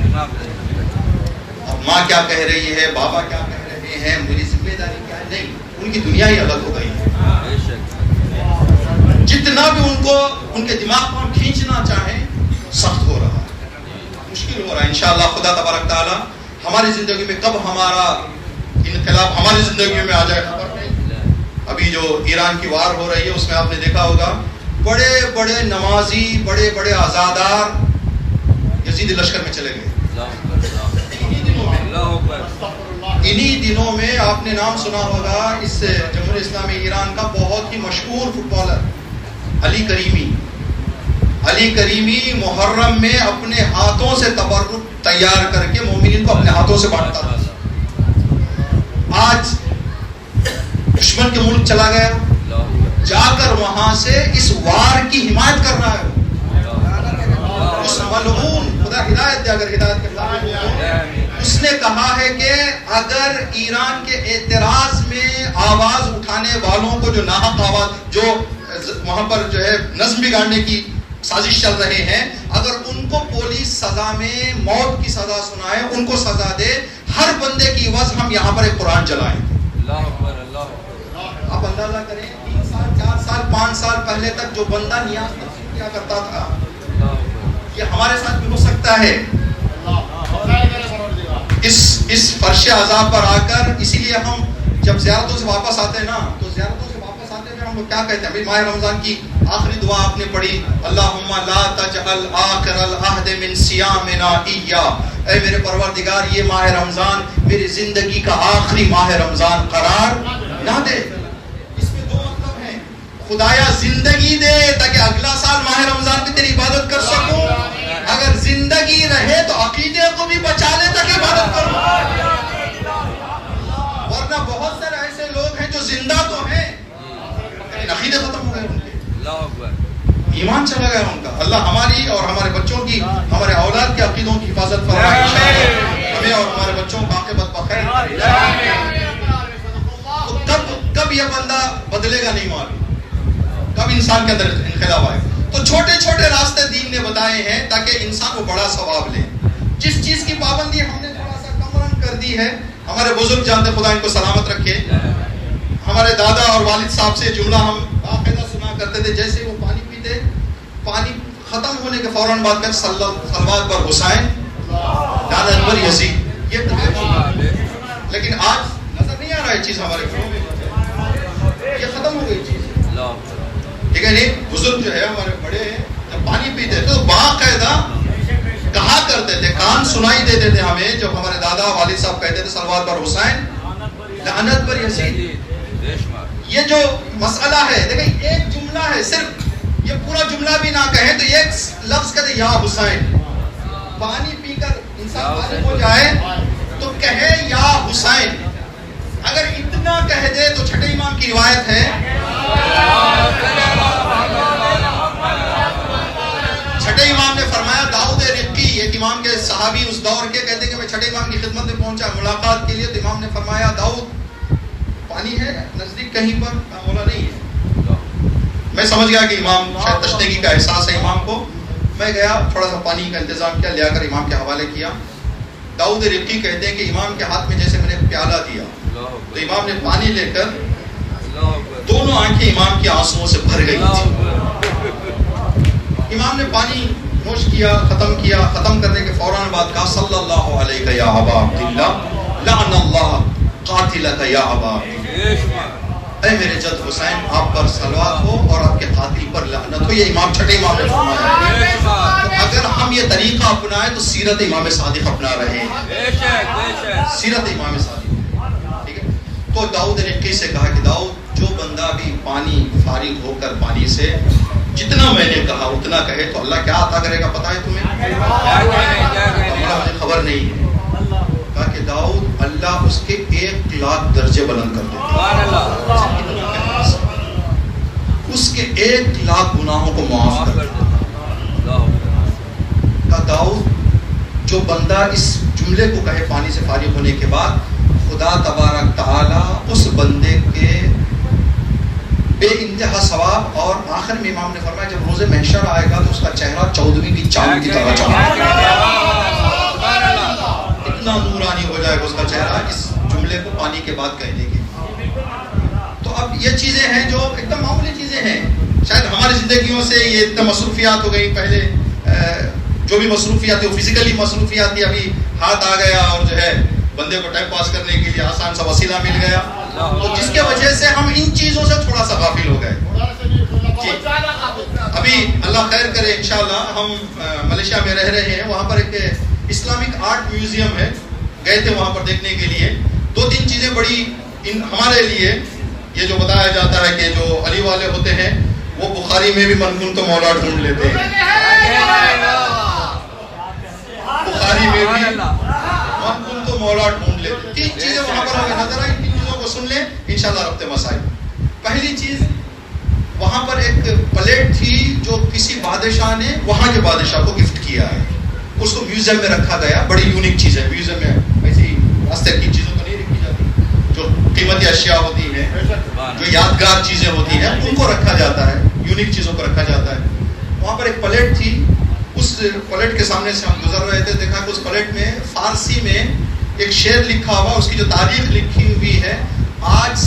اب ماں کیا کہہ رہی ہے, بابا کیا کہہ رہے ہیں, میری ذمہ داری کیا ہے, نہیں, ان کی دنیا ہی الگ ہو گئی ہے. جتنا بھی ان کو ان کے دماغ کو ہم کھینچنا چاہیں سخت ہو رہا ہے, مشکل ہو رہا ہے. انشاءاللہ خدا تبارک تعالی ہماری زندگی میں کب ہمارا انقلاب ہماری زندگی میں آ جائے خبر نہیں. ابھی جو ایران کی وار ہو رہی ہے اس میں آپ نے دیکھا ہوگا بڑے بڑے نمازی, بڑے بڑے عزادار یزیدی لشکر میں چلے گئے. انہی دنوں میں آپ نے نام سنا ہوگا اس جمہوریہ اسلامی ایران کا بہت ہی مشہور فٹ بالر علی کریمی. علی کریمی محرم میں اپنے ہاتھوں سے تبرک تیار کر کے مومنین کو اپنے ہاتھوں سے بانٹتا تھا. آج دشمن کے ملک چلا گیا, جا کر وہاں سے اس وار کی حمایت کر رہا ہے. اس ملعون, خدا ہدایت دے اگر ہدایت کرتا ہے, اس نے کہا ہے کہ اگر ایران کے اعتراض میں آواز اٹھانے والوں کو جو ناحق آواز جو وہاں پر جو ہے نظم بگاڑنے کی سازش چل رہے ہیں, اگر ان کو پولیس سزا میں موت کی سزا سنائے, ان کو سزا دے, ہر بندے کی عوض ہم یہاں پر ایک قرآن چلائیں. آپ اندازہ کریں 3 سال 4 سال 5 سال پہلے تک جو بندہ نیاز تقسیم کیا کرتا تھا, یہ ہمارے ساتھ بھی ہو سکتا ہے. اس فرش عذاب پر آ کر, اسی لیے ہم جب زیارتوں سے واپس آتے ہیں نا, تو زیارتوں سے واپس آتے ہوئے ہم لوگ کیا کہتے ہیں, ابھی ماہ رمضان کی آخری دعا آپ نے پڑھی, اللہم لا تجعل آخر العہد من صیامنا ایّا, اے میرے پروردگار یہ ماہ رمضان میری زندگی کا آخری ماہ رمضان قرار نہ دے. اس میں 2 مطلب ہیں, خدایا زندگی دے تاکہ اگلا سال ماہ رمضان میں تیری عبادت کر سکوں, اگر زندگی رہے تو عقیدے کو بھی بچا لے تاکہ عبادت کروں. ورنہ بہت سارے ایسے لوگ ہیں جو زندہ تو ہیں لیکن عقیدے ختم ہو گئے ان کے, ایمان چلا گیا ان کا. اللہ ہماری اور ہمارے بچوں کی, ہمارے اولاد کے عقیدوں کی حفاظت فرمائے, ہمیں اور ہمارے بچوں کو عاقبت بخیر. کب یہ بندہ بدلے گا نہیں معلوم, کب انسان کے اندر انقلاب آئے. تو چھوٹے چھوٹے راستے دین نے بتائے ہیں تاکہ انسان کو بڑا ثواب لے. جس چیز کی پابندی ہم نے تھوڑا سا کم رنگ کر دی ہے, ہمارے بزرگ جانتے خدا ان کو سلامت رکھے, ہمارے دادا اور والد صاحب سے جملہ ہم باقاعدہ سنا کرتے تھے جیسے وہ پانی پیتے, پانی ختم ہونے کے فوراً بعد کہتے صلوات پر حسین لعنت پر یزید. یہ لیکن آج نظر نہیں آ رہا ہے چیز ہمارے گھروں میں, یہ ختم ہو گئی چیز. ٹھیک ہے نہیں, بزرگ جو ہے ہمارے بڑے ہیں جب پانی پیتے تو باقاعدہ کہا کرتے تھے, کان سنائی دیتے تھے ہمیں جب ہمارے دادا والد صاحب کہتے تھے صلوات پر حسین لعنت پر یزید. یہ جو مسئلہ ہے دیکھیں, ایک جملہ ہے صرف, یہ پورا جملہ بھی نہ کہیں تو ایک لفظ کہتے یا حسین. پانی پی کر انسان غالب ہو جائے تو کہے یا حسین. اگر اتنا کہہ دے تو چھٹے امام کی روایت ہے, چھٹے امام نے فرمایا, داؤد رقی ایک امام کے صحابی اس دور کے کہتے ہیں کہ میں چھٹے امام کی خدمت میں پہنچا ملاقات کے لیے, تو امام نے فرمایا داؤد پانی ہے نزدیک کہیں پر؟ بولا نہیں ہے. میں سمجھ گیا کہ امام شاید تشنگی کا احساس ہے امام کو. میں گیا, تھوڑا سا پانی کا انتظام کیا, لے کر امام کے حوالے کیا. داؤد رقی کہتے ہیں کہ امام کے ہاتھ میں جیسے میں نے پیالہ دیا تو امام نے پانی لے کر دونوں آنکھیں امام کی آنسوؤں سے بھر گئی تھی. امام نے پانی نوش کیا, ختم کیا, ختم کرنے کے فوراً بعد کہا صلی اللہ علیہ یا ابا عبداللہ لعن اللہ قاتلک یا ابا عبداللہ. اے میرے جد حسین آپ پر صلوات ہو اور آپ کے قاتل پر لعنت ہو. یہ امام چھٹے امام نے فرمایا. اگر ہم یہ طریقہ اپنائیں تو سیرت امام صادق اپنا رہے ہیں, سیرت امام صادق. ٹھیک ہے, تو داؤد رقی سے کہا کہ داؤد جو بندہ بھی پانی فارغ ہو کر پانی سے جتنا میں نے کہا اتنا کہے تو اللہ کیا عطا کرے گا پتہ ہے تمہیں؟ مجھے خبر نہیں ہے. کہا کہ داؤد اللہ اس کے 1,00,000 درجے بلند کر دیتا, اس کے 1,00,000 گناہوں کو معاف کر دیتا. کہا داؤد جو بندہ اس جملے کو کہے پانی سے فارغ ہونے کے بعد, خدا تبارک تعالی اس بندے کے بے انتہا ثواب, اور آخر میں امام نے فرمایا جب روز محشر آئے گا تو اس کا چہرہ 14ویں کی چاند کی طرح چمکے گا, اتنا نورانی ہو جائے گا اس کا چہرہ اس جملے کو پانی کے بعد کہنے کے. تو اب یہ چیزیں ہیں جو ایک دم معمولی چیزیں ہیں, شاید ہماری زندگیوں سے یہ اتنا مصروفیات ہو گئی. پہلے جو بھی مصروفیات تھی وہ فزیکلی مصروفیات تھی, ابھی ہاتھ آ گیا اور جو ہے بندے کو ٹائم پاس کرنے کے لیے آسان سا وسیلہ مل گیا, تو جس کے وجہ سے ہم ان چیزوں سے تھوڑا سا غافل ہو گئے. جی ابھی اللہ خیر کرے انشاءاللہ ہم ملیشیا میں رہ رہے ہیں, وہاں پر ایک اسلامک آرٹ میوزیم ہے, گئے تھے وہاں پر دیکھنے کے لیے. 2-3 چیزیں بڑی ہمارے لیے, یہ جو بتایا جاتا ہے کہ جو علی والے ہوتے ہیں وہ بخاری میں بھی منگون تو مولا ڈھونڈ لیتے ہیں, بخاری میں بھی منگون تو مولا ڈھونڈ لیتے ہیں. 3 چیزیں وہاں پر ہمیں نظر آئی, 3 چیزوں کو سن لیں انشاءاللہ ربط مسائل. پہلی چیز, وہاں پر ایک پلیٹ تھی جو کسی بادشاہ نے وہاں کے بادشاہ کو گفٹ کیا ہے, اس کو میوزیم میں رکھا گیا. بڑی یونیک چیز ہے, میوزیم میں ایسی راستے کی چیزوں کو نہیں رکھی جاتی, جو قیمتی اشیاء ہوتی ہیں, جو یادگار چیزیں ہوتی ہیں ان کو رکھا جاتا ہے, یونیک چیزوں کو رکھا جاتا ہے. وہاں پر ایک پلیٹ تھی, اس پلیٹ کے سامنے سے ہم گزر رہے تھے, دیکھا کہ اس پلیٹ میں فارسی میں ایک شعر لکھا ہوا, اس کی جو تاریخ لکھی ہوئی ہے آج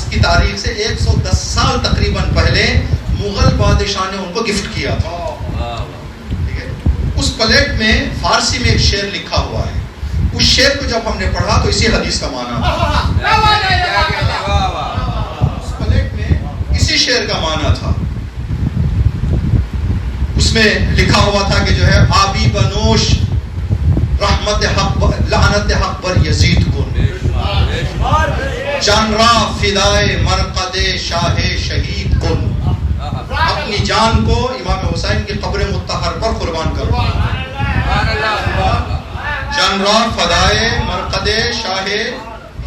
کی تاریخ سے 110 سال تقریباً پہلے مغل بادشاہ نے ان کو گفٹ کیا تھا. ٹھیک ہے, اس پلیٹ میں فارسی میں ایک شعر لکھا ہوا ہے. اس شعر کو جب ہم نے پڑھا تو اسی حدیث کا معنی تھا, اس پلیٹ میں اسی شعر کا معنی تھا. اس میں لکھا ہوا تھا کہ جو ہے آبی بنوش رحمت حق لعنت حق پر یزید کن, جان را فدائے مرقد شاہ شہید کن. اپنی جان کو امام حسین کی قبر مطہر پر قربان کرو. جان را فدائے مرقد شاہ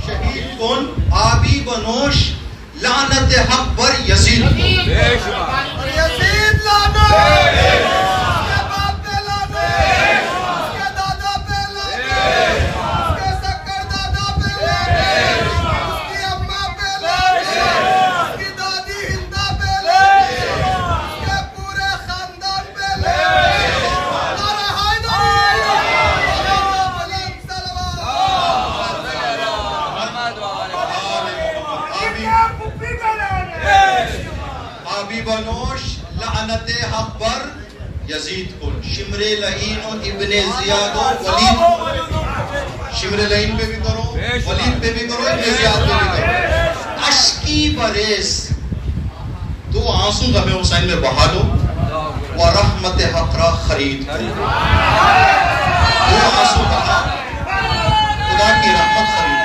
شہید کن, آبی بنوش لعنت حق پر یزید کن. یزید حق پر یزید کن، شمر لعین و ابن زیاد و ولید، شمر لعین پہ بھی کرو، ولید پہ بھی کرو، ابن زیاد پہ بھی کرو. اشکی بریس، دو آنسو غم حسین میں بہا دو، ورحمت حق را خرید کرو. دو آنسو بہا، خدا کی رحمت خرید.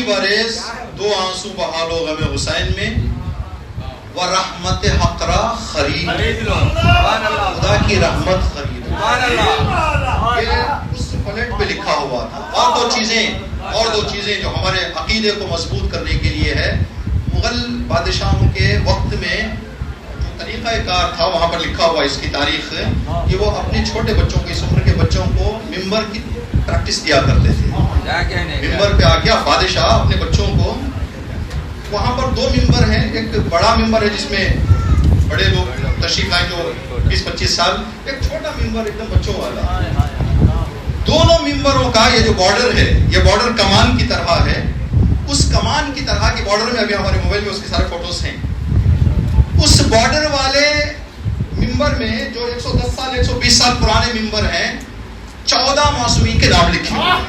بریز، دو آنسو بہا لو غم حسین میں، ورحمت حق را خرید لو، خدا کی رحمت خرید لو. یہ اس پلیٹ پہ لکھا ہوا تھا. اور دو چیزیں جو ہمارے عقیدے کو مضبوط کرنے کے لیے ہے. مغل بادشاہوں کے وقت میں جو طریقہ کار تھا وہاں پر لکھا ہوا اس کی تاریخ کہ وہ اپنے چھوٹے بچوں کو، اس عمر کے بچوں کو ممبر کی پریکٹس دیا کرتے تھے. ممبر پہ آ گیا بادشاہ اپنے بچوں کو، وہاں پر دو ممبر ہیں، ایک بڑا ممبر ہے جس میں بڑے لوگ تشریف لائیں جو 20-25 سال، ایک چھوٹا ممبر ایک دم بچوں والا. دونوں ممبروں کا یہ جو بارڈر ہے، یہ بارڈر کمان کی طرح ہے. اس کمان کی طرح کے بارڈر میں ابھی ہمارے موبائل میں اس کے سارے فوٹوز ہیں. اس بارڈر والے ممبر میں جو 110 سال 120 سال پرانے ممبر ہیں، 14 معصومین کے نام لکھے ہوئے ہیں.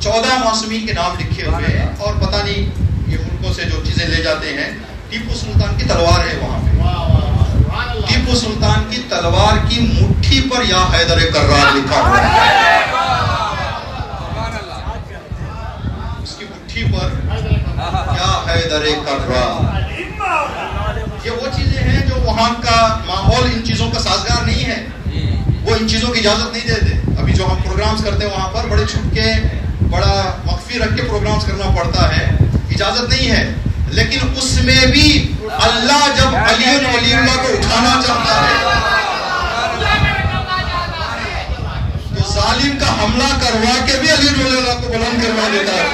14 معصومین کے نام لکھے ہوئے ہیں. اور پتہ نہیں یہ ملکوں سے جو چیزیں لے جاتے ہیں. ٹیپو سلطان کی تلوار ہے وہاں پہ. ٹیپو سلطان کی تلوار کی مٹھی پر یا حیدر کرار لکھا ہوا ہے. اس کی مٹھی پر یا حیدر کرار. یہ وہ چیزیں ہیں جو وہاں کا ماحول ان چیزوں کا سازگار نہیں ہے. وہ ان چیزوں کی اجازت نہیں دیتے. ابھی جو ہم پروگرامز کرتے ہیں وہاں پر بڑے چھپ کے، بڑا مخفی رکھ کے پروگرامز کرنا پڑتا ہے، اجازت نہیں ہے. لیکن اس میں بھی اللہ جب علی ولی اللہ کو اٹھانا چاہتا ہے تو ظالم کا حملہ کروا کے بھی علی ولی اللہ کو بلند کروا دیتا ہے.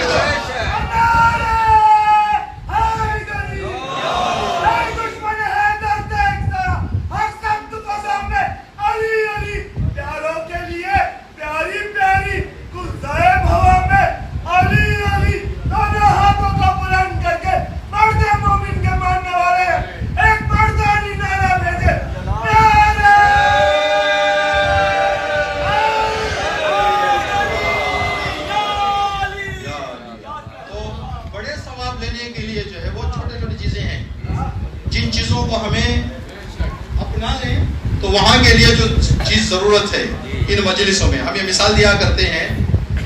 وہاں کے لیے جو چیز ضرورت ہے ان مجلسوں میں ہم یہ مثال دیا کرتے ہیں.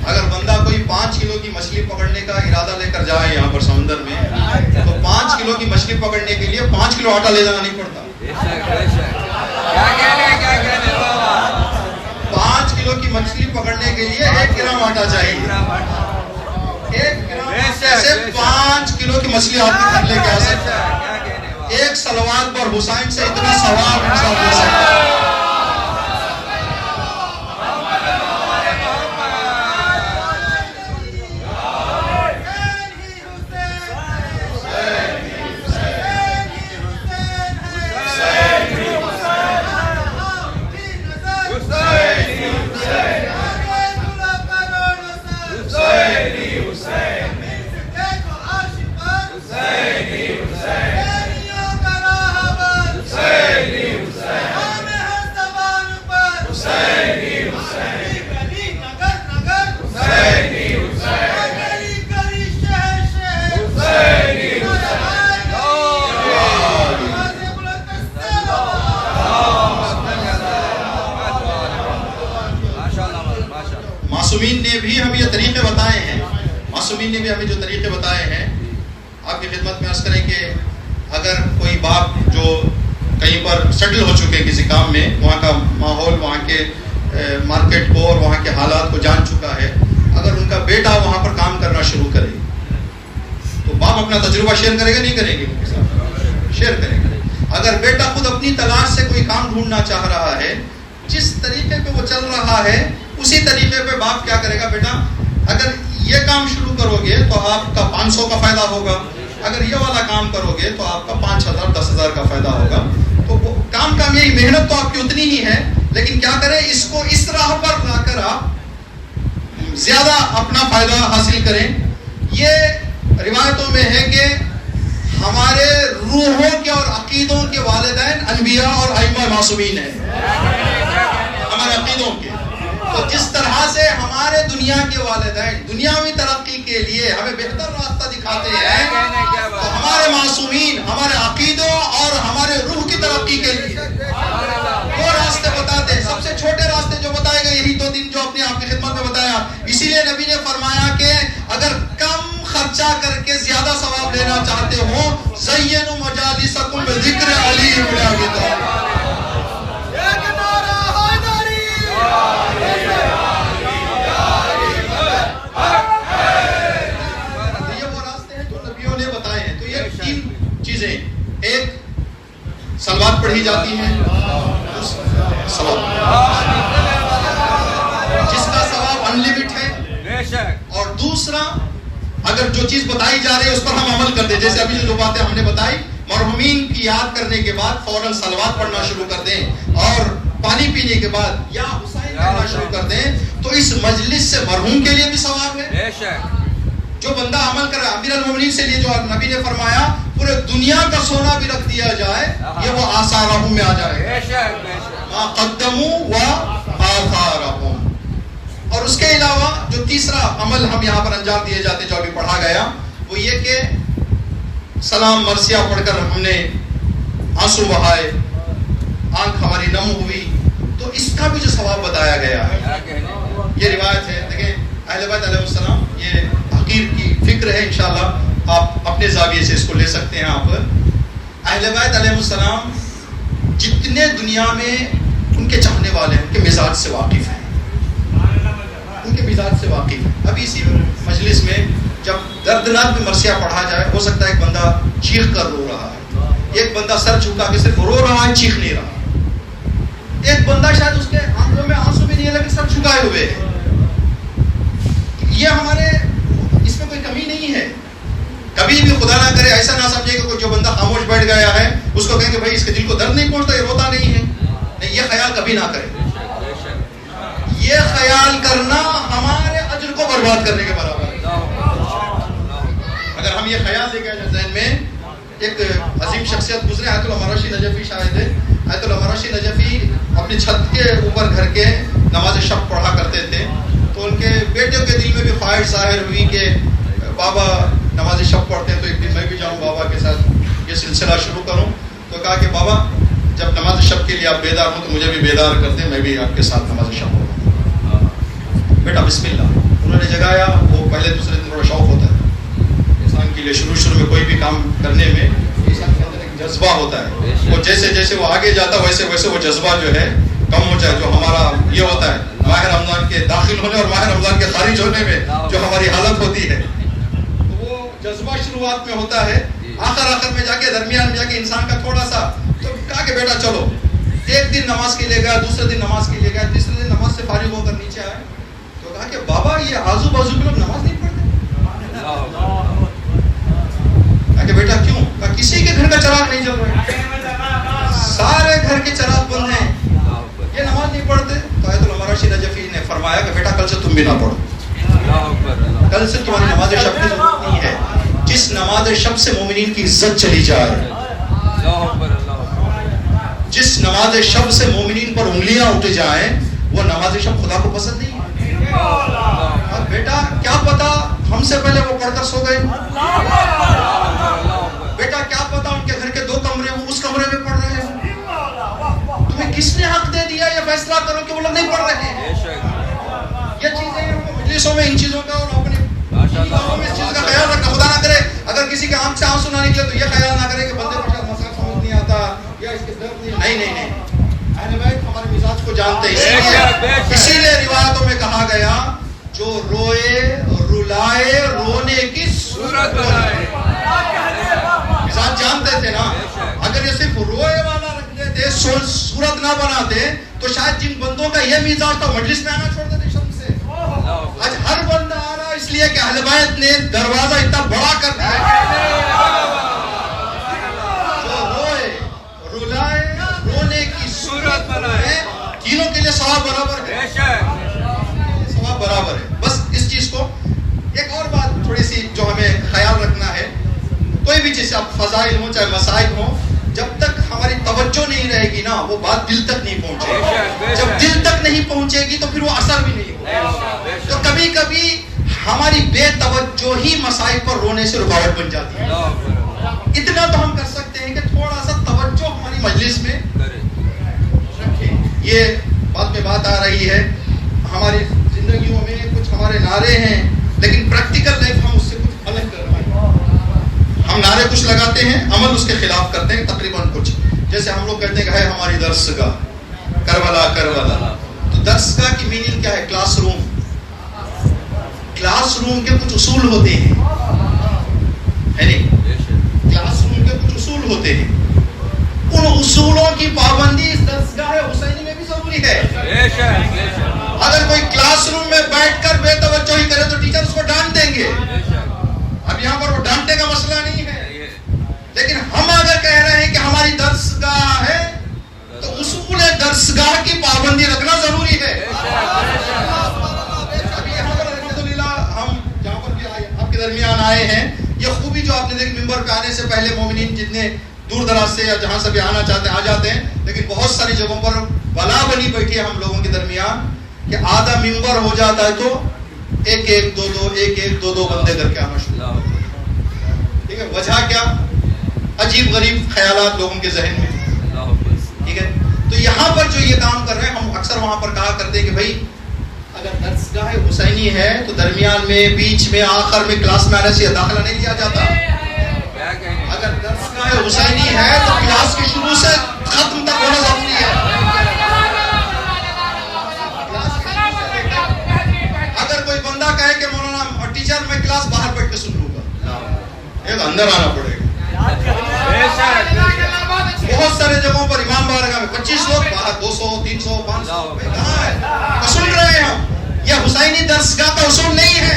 اگر بندہ کوئی 5 کلو کی مچھلی پکڑنے کا ارادہ لے کر جائے یہاں پر سمندر میں، تو 5 کلو کی مچھلی پکڑنے کے لیے 5 کلو آٹا لے جانا نہیں پڑتا. 5 کلو کی مچھلی پکڑنے کے لیے 1 گرام آٹا چاہیے. 1 گرام سے 5 کلو کی مچھلی آپ کے گھر لے کے آ سکتا ہے. ایک صلوات پر حسین سے اتنا ثواب انسان دے سکتا ہے. معصومین نے بھی ہمیں یہ طریقے بتائے ہیں. معصومین نے بھی ہمیں جو طریقے بتائے ہیں آپ کی خدمت میں عرض کریں کہ اگر کوئی باپ جو کہیں پر سیٹل ہو چکے کسی کام میں، وہاں کا ماحول، وہاں کے مارکیٹ کو اور وہاں کے حالات کو جان چکا ہے. اگر ان کا بیٹا وہاں پر کام کرنا شروع کرے تو باپ اپنا تجربہ شیئر کرے گا نہیں کرے گا؟ شیئر کرے گا. اگر بیٹا خود اپنی تلاش سے کوئی کام ڈھونڈنا چاہ رہا ہے, جس طریقے پہ وہ چل رہا ہے اسی طریقے پہ باپ کیا کرے گا, بیٹا اگر یہ کام شروع کرو گے تو آپ کا 500 کا فائدہ ہوگا, اگر یہ والا کام کرو گے تو آپ کا 5000 10,000 کا فائدہ ہوگا. تو وہ کام کا میری محنت تو آپ کی اتنی ہی ہے, لیکن کیا کریں اس کو اس راہ پر لا کر آپ زیادہ اپنا فائدہ حاصل کریں. یہ روایتوں میں ہے کہ ہمارے روحوں کے اور عقیدوں کے والدین انبیاء اور ائمہ معصومین ہیں, ہمارے عقیدوں کے. تو جس طرح سے ہمارے دنیا کے والدین دنیاوی ترقی کے لیے ہمیں بہتر راستہ دکھاتے ہیں, تو ہمارے معصومین ہمارے عقیدوں اور ہمارے روح کی ترقی کے لیے وہ راستے بتاتے ہیں. سب سے چھوٹے راستے جو بتائے گئے یہی 2 دن جو اپنے آپ کی خدمت میں بتایا. اسی لیے نبی نے فرمایا کہ اگر کم خرچہ کر کے زیادہ ثواب لینا چاہتے ہو, زینوا مجالسکم بذکر علی بن ابی طالب. یہ وہ راستے ہیں جو نبیوں نے بتائے ہیں. تو یہ 3 چیزیں, ایک صلوات پڑھی جاتی ہیں, جس کا ثواب انلمیٹڈ ہے, اور دوسرا اگر جو چیز بتائی جا رہی ہے اس پر ہم عمل کر دیں, جیسے ابھی جو باتیں ہم نے بتائی, مرحومین کی یاد کرنے کے بعد فوراً صلوات پڑھنا شروع کر دیں, اور پانی پینے کے بعد یا حسین کہنا شروع کر دیں, تو اس مجلس سے مرحوم کے لیے بھی ثواب ہے. جو بندہ عمل کر رہا ہے, امیر المومنین سے لیے جو نبی نے فرمایا پورے دنیا کا سونا بھی رکھ دیا جائے, یہ وہ آثارہم میں آ جائے, ما قدموا و آثارہم. اور اس کے علاوہ جو تیسرا عمل ہم یہاں پر انجام دیے جاتے جو ابھی پڑھا گیا, وہ یہ کہ سلام مرثیہ پڑھ کر ہم نے آنسو بہائے, آنکھ ہماری نم ہوئی, تو اس کا بھی جو ثواب بتایا گیا ہے. یہ روایت ہے. دیکھیں اہل بیت علیہ السلام, یہ حقیر کی فکر ہے, انشاءاللہ آپ اپنے زاویے سے اس کو لے سکتے ہیں. آپ اہل بیت علیہ السلام جتنے دنیا میں ان کے چاہنے والے ہیں, ان کے مزاج سے واقف ہیں, ان کے مزاج سے واقف ہیں. ابھی اسی مجلس میں جب دردناک میں مرثیہ پڑھا جائے, ہو سکتا ہے ایک بندہ چیخ کر رو رہا ہے, ایک بندہ سر جھکا کے صرف رو رہا ہے, چیخ نہیں رہا, ایک بندہ شاید اس کے آنکھوں میں آنسو بھی نہیں ہے لیکن سر جھکائے ہوئے ہے. یہ ہمارے اس میں کوئی کمی نہیں ہے. کبھی بھی خدا نہ کرے ایسا نہ سمجھے کہ جو بندہ خاموش بیٹھ گیا ہے اس کو کہیں کہ بھائی اس کے دل کو درد نہیں پہنچتا, یہ روتا نہیں ہے. نہیں, یہ خیال کبھی نہ کرے. یہ خیال کرنا ہمارے اجر کو برباد کرنے کے برابر ہے. اگر ہم یہ خیال لے گئے ذہن میں, ایک عظیم شخصیت گزرے, آیت اللہ مرشی نجفی شاہد ہے. آیت اللہ مرشی نجفی اپنی چھت کے اوپر گھر کے نماز شب پڑھا کرتے تھے. تو ان کے بیٹے کے دل میں بھی خواہش ظاہر ہوئی کہ بابا نماز شب پڑھتے ہیں, تو ایک دن میں بھی جاؤں بابا کے ساتھ یہ سلسلہ شروع کروں. تو کہا کہ بابا جب نماز شب کے لیے آپ بیدار ہوں تو مجھے بھی بیدار کر دیں, میں بھی آپ کے ساتھ نماز شب پڑھوں. بیٹا بسم اللہ, انہوں نے جگایا. وہ پہلے دوسرے دن تھوڑا شوق ہوتا ہے انسان کے لیے, شروع میں کوئی بھی کام کرنے میں انسان کے اندر ایک جذبہ ہوتا ہے. وہ جیسے جیسے وہ آگے جاتا ویسے ویسے وہ جذبہ جو ہے کم ہو جائے. جو ہمارا یہ ہوتا ہے ماہ رمضان کے داخل ہونے اور ماہ رمضان کے خارج ہونے میں جو ہماری حالت ہوتی ہے, تو وہ جذبہ شروعات میں ہوتا ہے, آخر میں جا کے درمیان میں جا کے انسان کا تھوڑا سا. تو کہا کہ بیٹا چلو, ایک دن نماز کے لیے گیا, دوسرے دن نماز کے لیے گیا, تیسرے دن نماز سے فارغ ہو کر نیچے آئے. تو کہا کہ بابا یہ آزو بازو کے لوگ نماز نہیں پڑھتے. کہا کہ بیٹا کیوں؟ کہا کسی کے گھر کا چراغ نہیں جل رہا ہے, سارے گھر کے چراغ بند ہیں, یہ نماز نہیں پڑھتے. تو آیت اللہ مرشی نجفی نے فرمایا کہ بیٹا کل سے تم بھی نہ پڑھو, کل سے تمہاری نماز شب کی ضرورت نہیں ہے. جس نماز شب سے مومنین کی عزت چلی جائے, جس نماز شب سے مومنین پر انگلیاں اٹھ جائیں, وہ نماز شب خدا کو پسند نہیں ہے. اور بیٹا کیا پتا ہم سے پہلے وہ پڑھ کر سو گئے, بیٹا کیا پتا ان کے گھر کے 2 کمرے وہ اس کمرے میں پڑھ رہے ہیں. تمہیں کس نے حق دے دیا یہ فیصلہ کرو کہ وہ لوگ نہیں پڑھ رہے ہیں. یہ چیزیں مجلسوں میں ان چیزوں کا اور اپنے کاموں میں اس چیز کا خیال رکھنا. خدا نہ کرے اگر کسی کے آنکھ سے آنسو نہ نکلے تو یہ خیال نہ کرے کہ بندے کو شاید مسئلہ سمجھ نہیں آتا یا اس کے درد نہیں. نہیں, اہل بیت ہمارے مزاج کو جانتے ہیں، اسی لیے روایتوں میں کہا گیا جو روئے رلائے رونے کی صورت بنائے. مزاج جانتے تھے نا. اگر یہ صرف روئے والا رکھ لیتے، صورت نہ بناتے، تو شاید جن بندوں کا یہ مزاج تھا مجلس میں آنا چھوڑ دیتے شرم سے. آج ہر بندہ آ رہا اس لیے کہ اہل بیت نے دروازہ اتنا بڑا کر دیا. جو روئے رلائے رونے کی صورت بنائے، تینوں کے لیے ثواب برابر ہے. ثواب برابر ہے. بس اس چیز کو ایک اور بات تھوڑی سی جو ہمیں خیال رکھنا ہے، کوئی بھی چیز اب فضائل ہوں چاہے مسائل ہوں، جب تک ہماری توجہ نہیں رہے گی نا وہ بات دل تک نہیں پہنچے گی. جب دل تک نہیں پہنچے گی تو پھر وہ اثر بھی نہیں ہوگا. تو کبھی کبھی ہماری بے توجہی مسائل پر رونے سے رکاوٹ بن جاتی ہے. اتنا تو ہم کر سکتے ہیں کہ تھوڑا سا توجہ ہماری مجلس میں رکھیں. یہ بات میں بات آ رہی ہے، ہماری زندگیوں میں کچھ ہمارے نعرے ہیں لیکن پریکٹیکل لائف ہم اس سے کچھ الگ کر رہے ہیں. ہم نعرے کچھ لگاتے ہیں، عمل اس کے خلاف کرتے ہیں تقریباً کچھ. جیسے ہم لوگ کہتے ہیں کہ ہے ہماری درسگاہ کربلا کربلا. تو درسگاہ کی میننگ کیا ہے؟ Class room. کلاس روم کے کچھ اصول ہوتے ہیں، ہے نہیں؟ کلاس روم کے کچھ اصول ہوتے ہیں. ان اصولوں کی پابندی اس درسگاہ حسینی میں بھی ضروری ہے. اگر کوئی کلاس روم میں بیٹھ کر بے توجہی کرے تو ٹیچر اس کو ڈانٹ دیں گے. اب یہاں پر وہ ڈانٹنے کا مسئلہ نہیں ہے، لیکن ہم اگر کہہ رہے ہیں کہ ہماری درسگاہ ہے تو اصول درسگاہ کی پابندی رکھنا ضروری ہے. ابھی یہاں پر الحمدللہ ہم جہاں پر بھی آپ کے درمیان آئے ہیں، یہ خوبی جو آپ نے دیکھی ممبر پہ آنے سے پہلے مومنین جتنے دور دراز سے یا جہاں سے بھی آنا چاہتے ہیں آ جاتے ہیں، لیکن بہت ساری جگہوں پر بلا بنی بیٹھی ہے ہم لوگوں کے درمیان کہ آدھا ممبر ہو جاتا ہے تو ایک ایک دو دو بندے کر کے آنا شروع. ٹھیک ہے، وجہ کیا؟ عجیب غریب خیالات لوگوں کے ذہن میں. ٹھیک ہے، تو یہاں پر جو یہ کام کر رہے ہیں، ہم اکثر وہاں پر کہا کرتے ہیں کہ بھائی اگر درسگاہ حسینی ہے تو درمیان میں بیچ میں آخر میں کلاس میں آنے سے داخلہ نہیں لیا جاتا. اگر درسگاہ حسینی ہے تو کلاس کے شروع سے ختم تک ہونا ضروری ہے. اگر کوئی بندہ کہے کہ مولانا ٹیچر میں کلاس باہر بیٹھ کے سن لوں گا، ایک اندر آنا پڑے گا. بہت سارے جگہوں پر امام بارگاہ میں 25 لوگ باہر 200 300 500 کہاں ہے؟ سن رہے ہیں ہم. یہ حسینی درسگاہ کا اصول نہیں ہے.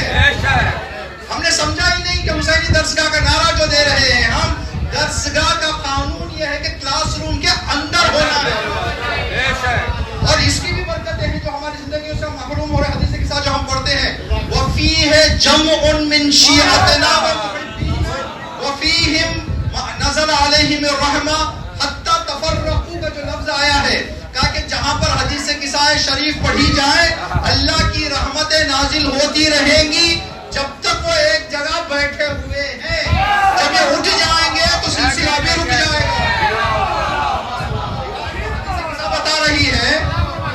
ہم نے سمجھا ہی نہیں کہ حسینی درسگاہ کا نعرہ جو دے رہے ہیں ہم، درسگاہ کا قانون یہ ہے کہ کلاس روم کے اندر ہونا ہے. اور اس کی بھی برکتیں ہیں جو ہماری زندگیوں سے محروم ہو رہے ہیں. حدیث کے ساتھ جو ہم پڑھتے ہیں وَفِيهِ جَمْعٌ مِّن شِيعَتِنَا وَفِيهِمْ نَزَلَ عَلَيْهِمِ الرَّحْمَةُ حَتَّى تَفَرَّقُوا کا جو لفظ آیا ہے، کہا کہ جہاں پر حدیث قصہ شریف پڑھی جائے اللہ کی رحمتیں نازل ہوتی رہیں گی جب تک وہ ایک جگہ بیٹھے ہوئے ہیں. جب یہ اٹھ جائیں گے تو سلسلہ بھی رک جائے گا. بتا رہی ہے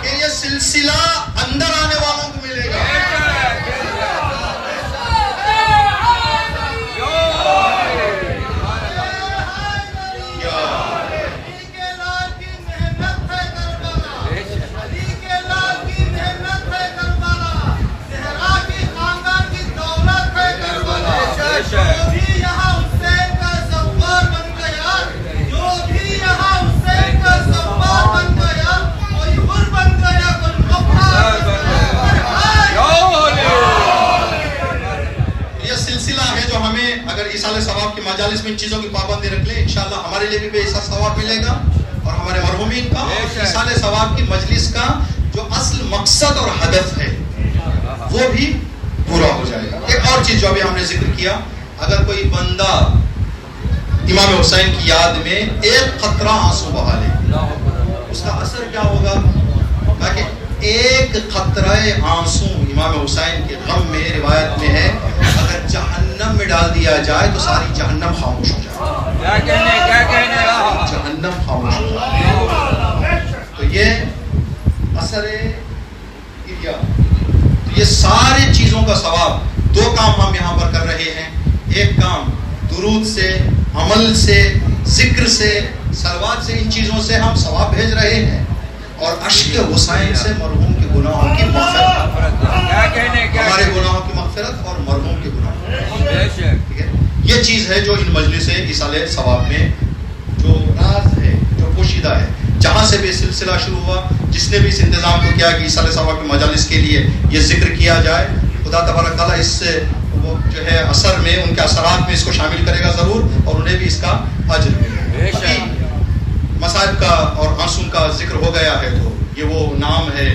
کہ یہ سلسلہ اندر آنے والوں کو ملے گا. ثواب کی مجالس میں ان چیزوں کی پابندی رکھ لیں، انشاءاللہ ہمارے لیے بھی بے حساب ثواب ملے گا اور ہمارے مرحومین کا ایصال ثواب کی مجلس کا جو اصل مقصد اور ہدف ہے وہ بھی پورا ہو جائے گا. ایک اور چیز جو ابھی ہم نے ذکر کیا، اگر کوئی بندہ امام حسین کی یاد میں ایک قطرہ آنسو بہا لے، اس کا اثر کیا ہوگا؟ تاکہ ایک قطرہ آنسو امام حسین کے غم میں روایت میں ہے اگر جہنم میں ڈال دیا جائے تو ساری جہنم خاموش ہو جائے. کیا کہنے جہنم خاموش ہو جائے. تو یہ اثر کریا. تو یہ سارے چیزوں کا ثواب. دو کام ہم یہاں پر کر رہے ہیں. ایک کام درود سے، عمل سے، ذکر سے، صلوات سے، ان چیزوں سے ہم ثواب بھیج رہے ہیں. اور اشک حسین سے مرحوم کے گناہوں کی مغفرت، ہمارے گناہوں کی مغفرت اور مرحوم کے گناہوں، ٹھیک ہے؟ یہ چیز ہے جو ان مجلس ایصال ثواب میں جو راز ہے، جو پوشیدہ ہے. جہاں سے بھی سلسلہ شروع ہوا، جس نے بھی اس انتظام کو کیا کہ ایصال ثواب کے مجالس کے لیے یہ ذکر کیا جائے، خدا تبارک تعالیٰ اس سے وہ جو ہے اثر میں، ان کے اثرات میں اس کو شامل کرے گا ضرور، اور انہیں بھی اس کا اجر ملے گا. مصائب کا اور آنسوں کا ذکر ہو گیا ہے تو یہ وہ نام ہے،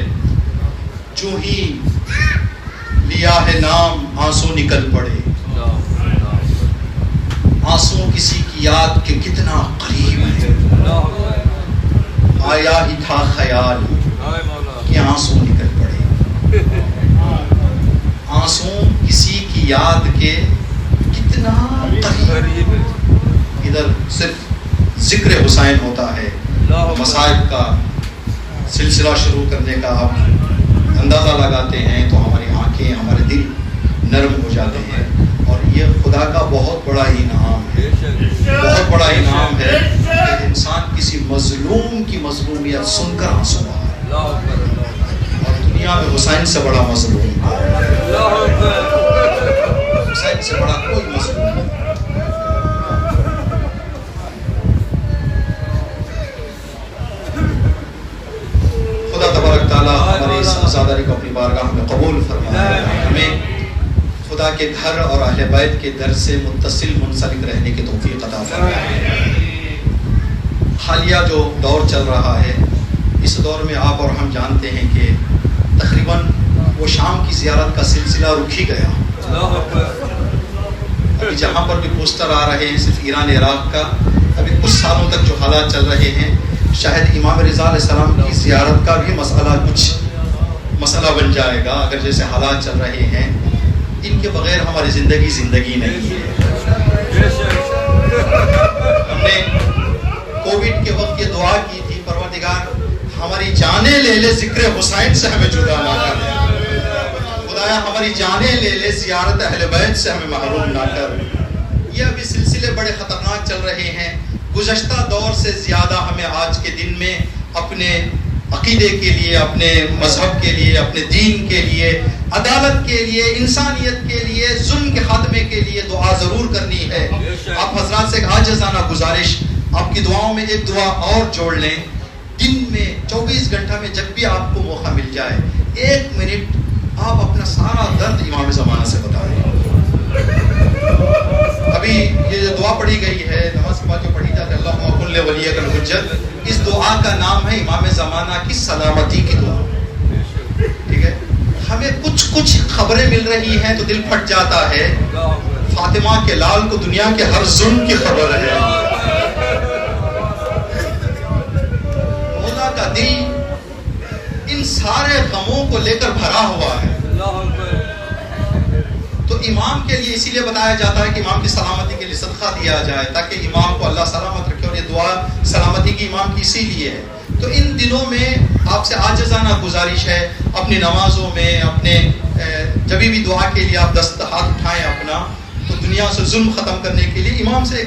جو ہی لیا ہے نام آنسو نکل پڑے. آنسو کسی کی یاد کے کتنا قریب ہے، آیا ہی تھا خیال کہ آنسو نکل پڑے. آنسو کسی کی یاد کے کتنا قریب، ادھر صرف ذکر حسین ہوتا ہے، مصائب کا سلسلہ شروع کرنے کا آپ اندازہ لگاتے ہیں تو ہماری آنکھیں، ہمارے دل نرم ہو جاتے ہیں. اور یہ خدا کا بہت بڑا انعام ہے، بہت بڑا انعام ہے کہ انسان کسی مظلوم کی مظلومیت سن کر آنسو آئے. اور دنیا میں حسین سے بڑا مظلوم، حسین سے بڑا کوئی مظلوم نہیں. خدا تبارک تعالیٰ ہماری اس عزاداری کو اپنی بارگاہ میں قبول فرمائے، ہمیں خدا کے گھر اور اہل بیت کے در سے متصل منسلک رہنے کی توفیق عطا فرمائے. حالیہ جو دور چل رہا ہے، اس دور میں آپ اور ہم جانتے ہیں کہ تقریباً وہ شام کی زیارت کا سلسلہ رک ہی گیا. ابھی جہاں پر بھی پوسٹر آ رہے ہیں صرف ایران عراق کا، ابھی کچھ سالوں تک جو حالات چل رہے ہیں، شاید امام رضا علیہ السلام کی زیارت کا بھی کچھ مسئلہ بن جائے گا. اگر جیسے حالات چل رہے ہیں، ان کے بغیر ہماری زندگی نہیں ہے. ہم نے کووڈ کے وقت یہ دعا کی تھی، پروردگار ہماری جانیں لے لے ذکر حسین سے ہمیں جدا نہ کر، خدایا ہماری جانیں لے لے زیارت اہل بیت سے ہمیں محروم نہ کر. یہ ابھی سلسلے بڑے خطرناک چل رہے ہیں. گزشتہ دور سے زیادہ ہمیں آج کے دن میں اپنے عقیدے کے لیے، اپنے مذہب کے لیے، اپنے دین کے لیے، عدالت کے لیے، انسانیت کے لیے، ظلم کے خاتمے کے لیے دعا ضرور کرنی ہے. آپ حضرات سے ایک عاجزانہ گزارش، آپ کی دعاؤں میں ایک دعا اور جوڑ لیں. دن میں 24 گھنٹہ میں جب بھی آپ کو موقع مل جائے، 1 منٹ آپ اپنا سارا درد امام زمانہ سے بتا دیں. ابھی یہ جو دعا پڑھی گئی ہے، نماز کے بعد جو پڑھی جاتی ہے، اللہم کن ولیک الحجت، اس دعا کا نام ہے امام زمانہ کی سلامتی کی دعا. ٹھیک ہے، ہمیں کچھ خبریں مل رہی ہیں تو دل پھٹ جاتا ہے. فاطمہ کے لال کو دنیا کے ہر ظلم کی خبر ہے. مولا کا دل ان سارے غموں کو لے کر بھرا ہوا ہے. تو امام کے لیے اسی لیے بتایا جاتا ہے کہ امام کی سلامتی کے لیے صدقہ دیا جائے، تاکہ امام کو اللہ سلامت رکھے. اور یہ دعا سلامتی کی امام کی اسی لیے ہے. تو ان دنوں میں آپ سے عاجزانہ گزارش ہے، اپنی نمازوں میں، اپنے جب بھی دعا کے لیے آپ دست ہاتھ اٹھائیں اپنا، تو دنیا سے ظلم ختم کرنے کے لیے امام سے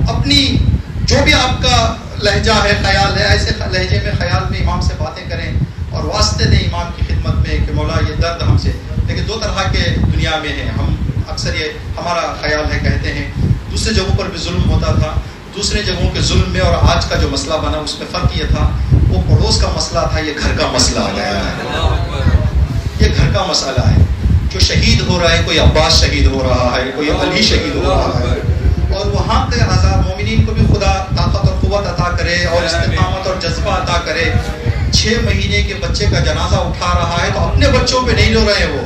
اپنی جو بھی آپ کا لہجہ ہے، خیال ہے، ایسے لہجے میں، خیال میں امام سے باتیں کریں اور واسطے دیں امام کی خدمت میں کہ مولا یہ درد ہم سے. لیکن 2 طرح کے دنیا میں ہیں. ہم اکثر یہ ہمارا خیال ہے، کہتے ہیں دوسرے جگہوں پر بھی ظلم ہوتا تھا. دوسرے جگہوں کے ظلم میں اور آج کا جو مسئلہ بنا اس میں فرق یہ تھا، وہ پڑوس کا مسئلہ تھا، یہ گھر کا مسئلہ آ گیا ہے. یہ گھر کا مسئلہ ہے. جو شہید ہو رہا ہے، کوئی عباس شہید ہو رہا ہے، کوئی علی شہید ہو رہا ہے، اور وہاں کے ہزار مومنین کو بھی خدا طاقت اور قوت عطا کرے اور استقامت اور جذبہ عطا کرے. 6 مہینے کے بچے کا جنازہ اٹھا رہا ہے تو اپنے بچوں پہ نہیں رو رہے، وہ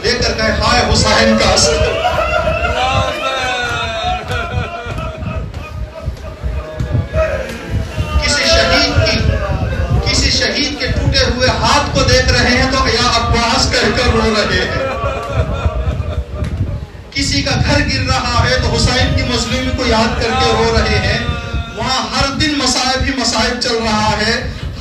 لے کر گئے ہائے حسین کا اثر. کسی شہید کے ٹوٹے ہوئے ہاتھ کو دیکھ رہے ہیں تو یا عباس کہہ کر رو رہے ہیں. کسی کا گھر گر رہا ہے تو حسین کی مظلومی کو یاد کر کے رو رہے ہیں. وہاں ہر دن مصائب ہی مصائب چل رہا ہے،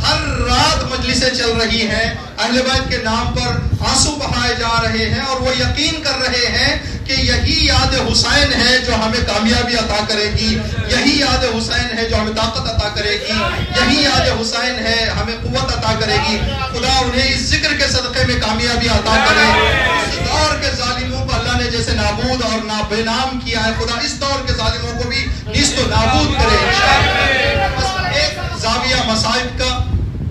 ہر رات مجلسیں چل رہی ہیں, اہل بیت کے نام پر آنسو بہائے جا رہے ہیں, اور وہ یقین کر رہے ہیں کہ یہی یاد حسین ہے جو ہمیں کامیابی عطا کرے گی, یہی یاد حسین ہے جو ہمیں طاقت عطا کرے گی, یہی یاد حسین ہے ہمیں قوت عطا کرے گی. خدا انہیں اس ذکر کے صدقے میں کامیابی عطا کرے. اس دور کے ظالموں کو اللہ نے جیسے نابود اور بے نام کیا ہے, خدا اس دور کے ظالموں کو بھی نیست و نابود کرے انشاءاللہ. بس ایک زاویہ مصائب کا,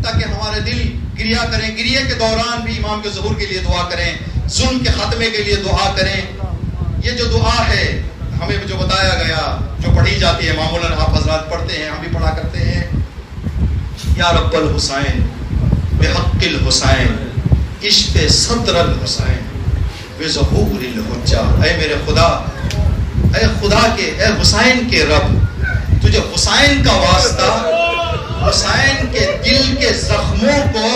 تاکہ ہمارے دل گریہ کریں. گریہ کے دوران بھی امام کے ظہور کے لیے دعا کریں, ظلم کے خاتمے کے لیے دعا کریں. یہ جو دعا ہے ہمیں جو بتایا گیا, جو پڑھی جاتی ہے, معمولاً آپ حضرات پڑھتے ہیں, ہم بھی پڑھا کرتے ہیں, یا رب الحسین بحق الحسین عشق صدر الحسین بظہور الحجہ. اے میرے خدا, اے خدا کے, اے حسین کے رب, تجھے حسین کا واسطہ, حسین کے دل کے زخموں کو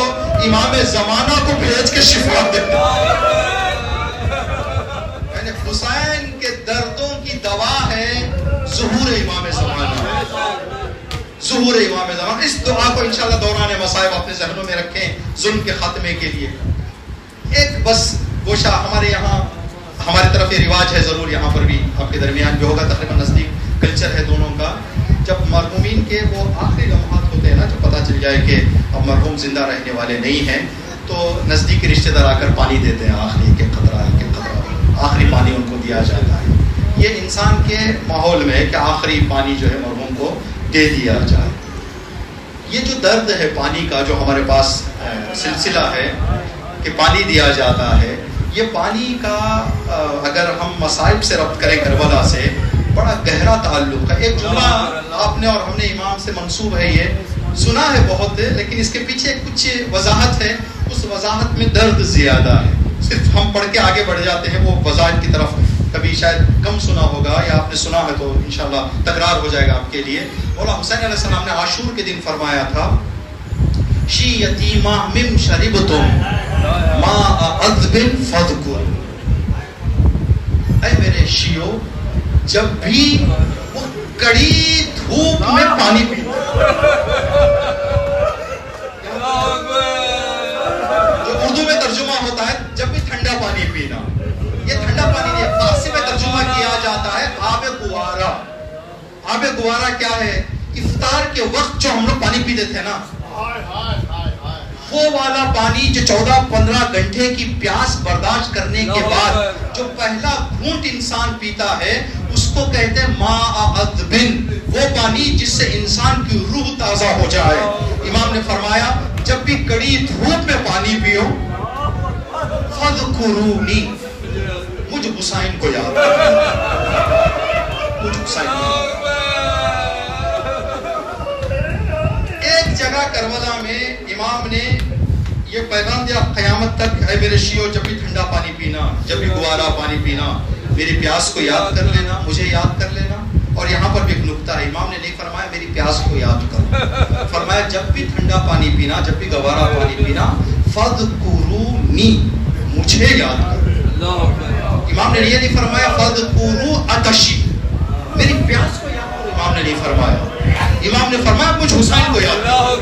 امام زمانہ کو بھیج کے شفا دے. یعنی حسین کے دردوں کی دوا ہے ظہور امام زمانہ, ظہور امام زمانہ. اس دعا کو انشاءاللہ دوران مصائب اپنے ذہنوں میں رکھیں ظلم کے خاتمے کے لیے. ایک بس گوشہ ہمارے یہاں, ہماری طرف یہ رواج ہے, ضرور یہاں پر بھی آپ کے درمیان بھی ہوگا, تقریباً نزدیک کلچر ہے دونوں کا. جب مرحومین کے وہ آخری لمحات ہوتے ہیں نا, جب پتہ چل جائے کہ اب مرحوم زندہ رہنے والے نہیں ہیں, تو نزدیکی رشتہ دار آ کر پانی دیتے ہیں, آخری ایک قطرہ آخری پانی ان کو دیا جاتا ہے. یہ انسان کے ماحول میں ہے کہ آخری پانی جو ہے مرحوم کو دے دیا جائے. یہ جو درد ہے پانی کا, جو ہمارے پاس سلسلہ ہے کہ پانی دیا جاتا ہے, یہ پانی کا اگر ہم مصائب سے ربط کریں کربلا سے, بڑا گہرا تعلق ہے. ایک جملہ آپ نے اور ہم نے امام سے منسوب ہے, یہ سنا ہے بہت, لیکن اس کے پیچھے کچھ وضاحت ہے. اس وضاحت میں درد زیادہ ہے. صرف ہم پڑھ کے آگے بڑھ جاتے ہیں, وہ وضاحت کی طرف کبھی شاید کم سنا ہوگا, یا آپ نے سنا ہے تو انشاءاللہ تکرار ہو جائے گا آپ کے لیے. مولا حسین علیہ السلام نے عاشور کے دن فرمایا تھا, شیعتی مہمم شربتم ماء عذب فذکر. اے میرے شیعو, جب بھی وہ کڑی دھوپ میں پانی پینا, جو اردو میں ترجمہ ہوتا ہے جب بھی ٹھنڈا پانی پینا, یہ ٹھنڈا پانی نہیں, فارسی میں ترجمہ کیا جاتا ہے آب گوارا. آب گوارا کیا ہے؟ افطار کے وقت جو ہم لوگ پانی پیتے تھے نا, وہ والا پانی جو 14-15 گھنٹے کی پیاس برداشت کرنے کے بعد جو پہلا گھونٹ انسان پیتا ہے, اس کو کہتے ہیں ماء عذبن, وہ پانی جس سے انسان کی روح تازہ ہو جائے. امام نے فرمایا جب بھی کڑی دھوپ میں پانی پیو, فذکرونی, مجھ حسین کو یاد کرو, مجھ حسین کو. ایک جگہ کربلا میں امام نے یہ پیغام دیا قیامت تک, اے میرے شیعو, جب بھی ٹھنڈا پانی پینا, جب بھی گوارا پانی پینا, میری پیاس کو یاد کر لینا, مجھے یاد کر لینا. اور یہاں پر بھی ایک نکتہ ہے, امام نے نہیں فرمایا میری پیاس کو یاد کرو, فرمایا جب بھی ٹھنڈا پانی پینا, جب بھی گوارا پانی پینا, فذکرونی, مجھے یاد کرو. امام نے یہ نہیں فرمایا فذکرو عطشی, میری پیاس کو یاد کرو, امام نے نہیں فرمایا. امام نے فرمایا مجھ حسین کو یاد کرو,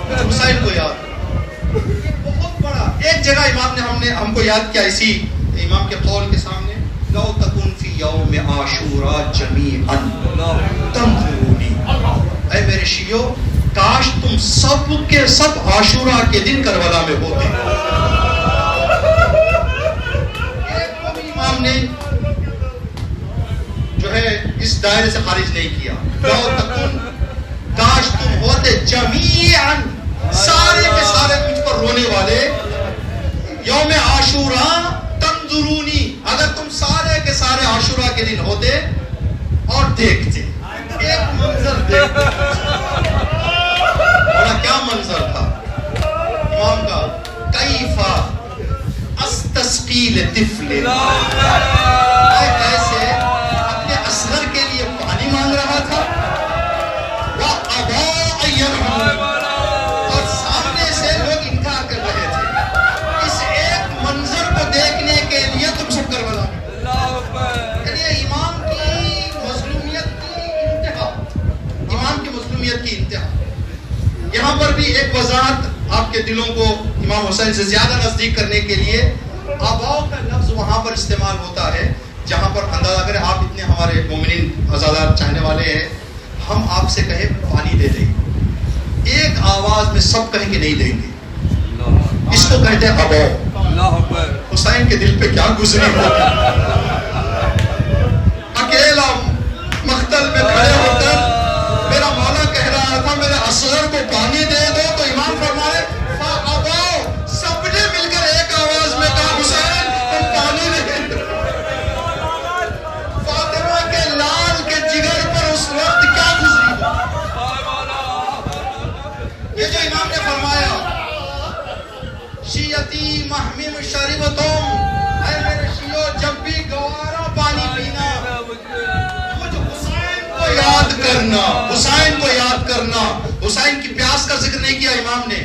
مجھ حسین کو یاد کرو. بہت بڑا ایک جگہ امام نے ہم کو یاد کیا اسی امام کے قول کے سامنے, لو تکن فی یوم عاشورا جمیعا تنظرونی. اے میرے شیعو, کاش تم سب کے سب عاشورا کے دن کربلا میں ہوتے. ایک کو بھی امام نے جو ہے اس دائرے سے خارج نہیں کیا. لو تکن, کاش تم ہوتے جمیعا, سارے کے سارے مجھ پر رونے والے, یوم عاشورا تنظرونی, اگر تم سارے کے سارے عاشورا کے دن ہوتے اور دیکھتے, ایک منظر دیکھتے. اور کیا منظر تھا امام کا, کیفا استسقی لطفل, ایسے اپنے اصغر کے لیے پانی مانگ رہا تھا, وَأَبَا أَيَّرْحَمْ, اور سامنے سے لوگ انکار کر رہے تھے. اس ایک منظر کو دیکھنے کے لیے تم سب کربلا میں. یعنی امام کی مظلومیت کی انتہا, امام کی مظلومیت کی انتہا. یہاں پر بھی ایک وضاحت آپ کے دلوں کو امام حسین سے زیادہ نزدیک کرنے کے لیے آباؤ کا لفظ وہاں پر استعمال ہوتا ہے جہاں پر اندازہ کریں آپ اتنے ہمارے مومنین عزادار چاہنے والے ہیں، ہم آپ سے کہیں پانی دے دیں، ایک آواز میں سب کہیں کہ نہیں دیں گے، اس کو کہتے ہیں آباؤ۔ حسین کے دل پہ کیا گزری ہوگی، اکیلا مقتل میں کھڑے ہو کر میرا مولا کہہ رہا تھا میرے اصغر کو پانی دے دو، تو امام فرمائے فَأَبَوْا، سب نے مل کر ایک آواز میں کہا حسین تم پانی نہیں دے۔ فاطمہ کے لال کے جگر پر اس وقت کیا گزری، یہ جو امام نے فرمایا شیعتی محمم شریبتم، اے میرے شیعو جب بھی گوارا پانی پینا مجھ حسین کو یاد کرنا، حسین کو یاد کرنا۔ حسین کی پیاس کا ذکر نہیں کیا امام نے۔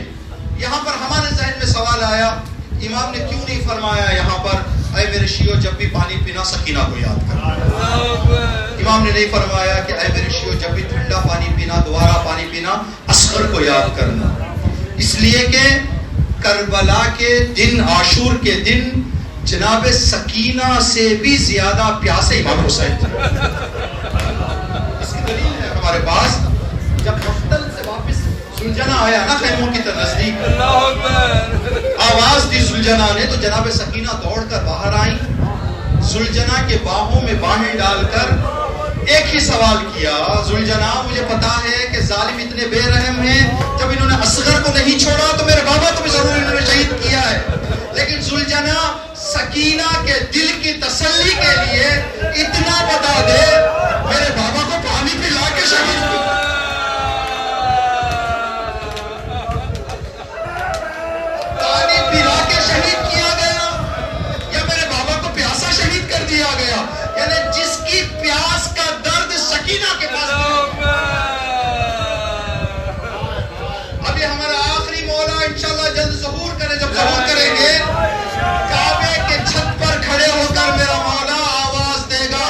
یہاں پر ہمارے ذہن میں سوال آیا امام نے کیوں نہیں فرمایا یہاں پر اے میرے شیعو جب بھی پانی پینا سکینہ کو یاد کرنا۔ امام نے نہیں فرمایا کہ اے میرے شیعو جب بھی ٹھنڈا پانی پینا، دوبارہ پانی پینا، اصغر کو یاد کرنا، اس لیے کہ کربلا کے دن، عاشور کے دن جناب سکینہ سے بھی زیادہ پیاسے امام حسین تھے۔ اس کی دلیل ہے ہمارے پاس، جب مقتل سے واپس زلجنہ آیا نا خیموں کی نزدیک، آواز دی زلجنہ نے تو جناب سکینہ دوڑ کر باہر آئیں، زلجنہ کے باہوں میں باہیں ڈال کر ایک ہی سوال کیا، زلجنہ مجھے پتا ہے کہ ظالم اتنے بے رحم ہیں، جب انہوں نے اصغر کو نہیں چھوڑا تو میرے بابا کو بھی ضرور انہوں نے شہید کیا ہے، لیکن زلجنہ سکینہ کے دل کی تسلی کے لیے اتنا بتا دے میرے بابا کو پانی پلا کے شہید کیا۔ پانی پلا کے شہید کیا گیا یا میرے بابا کو پیاسا شہید کر دیا گیا، یعنی جس کی پیاس کا درد سکینہ کے پاس ابھی ہمارا آخری مولا انشاءاللہ جلد ظہور کرے، جب ظہور کریں گے کعبے کے چھت پر کھڑے ہو کر میرا مولا آواز دے گا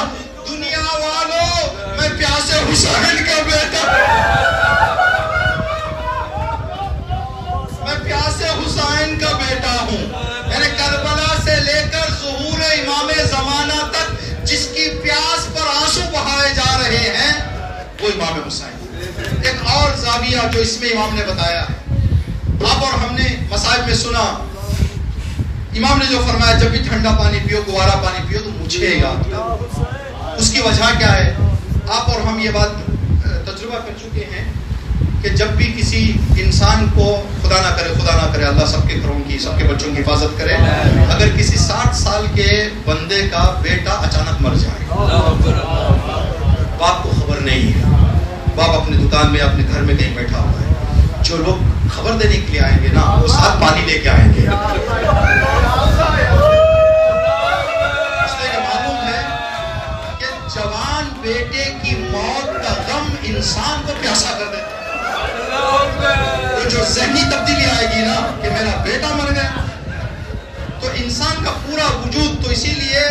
دنیا والوں میں پیاسے حسین کا بیٹا، میں پیاسے حسین کا بیٹا ہوں، یعنی کربلا سے لے کر ظہور امام زمانہ تک جس کی پیاس پر آنسو بہائے جا رہے ہیں وہ امام حسین۔ ایک اور زاویہ جو اس میں امام نے بتایا ہے، آپ اور ہم نے مصائب میں سنا، امام نے جو فرمایا جب بھی ٹھنڈا پانی پیو، گوارا پانی پیو تو مجھے یاد کرو۔ اس کی وجہ کیا ہے؟ آپ اور ہم یہ بات تجربہ کر چکے ہیں کہ جب بھی کسی انسان کو خدا نہ کرے اللہ سب کے گھروں کی، سب کے بچوں کی حفاظت کرے، اگر کسی 60 سال کے بندے کا بیٹا اچانک مر جائے، باپ کو خبر نہیں ہے، باپ اپنے دکان میں اپنے گھر میں کہیں بیٹھا ہوا ہے، جو لوگ خبر دینے کے لیے آئیں گے نا وہ ساتھ پانی لے کے آئیں گے، اس لیے معلوم ہے کہ جوان بیٹے کی موت کا غم انسان کو پیاسا کر دیتا ہے۔ تو جو ذہنی تبدیلی آئے گی نا کہ میرا بیٹا مر گیا تو انسان کا پورا وجود، تو اسی لیے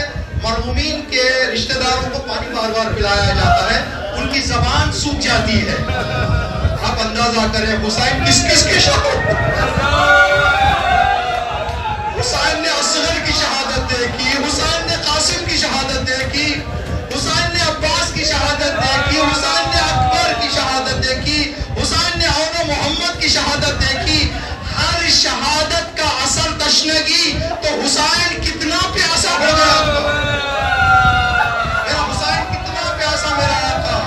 مرحومین کے رشتہ داروں کو پانی بار بار پلایا جاتا ہے، ان کی زبان سوکھ جاتی ہے۔ آپ اندازہ کریں حسین کس کس کی شہادت، حسین نے اصغر کی شہادت دیکھی، حسین نے قاسم کی شہادت دیکھی، حسین نے عباس کی شہادت دیکھی، حسین نے اکبر کی شہادت دیکھی، حسین نے اون محمد کی شہادت دیکھی، ہر شہادت کا اثر تشنگی، تو حسین کتنا پیاسا ہو گیا، میرا حسین کتنا پیاسا میرا آقا۔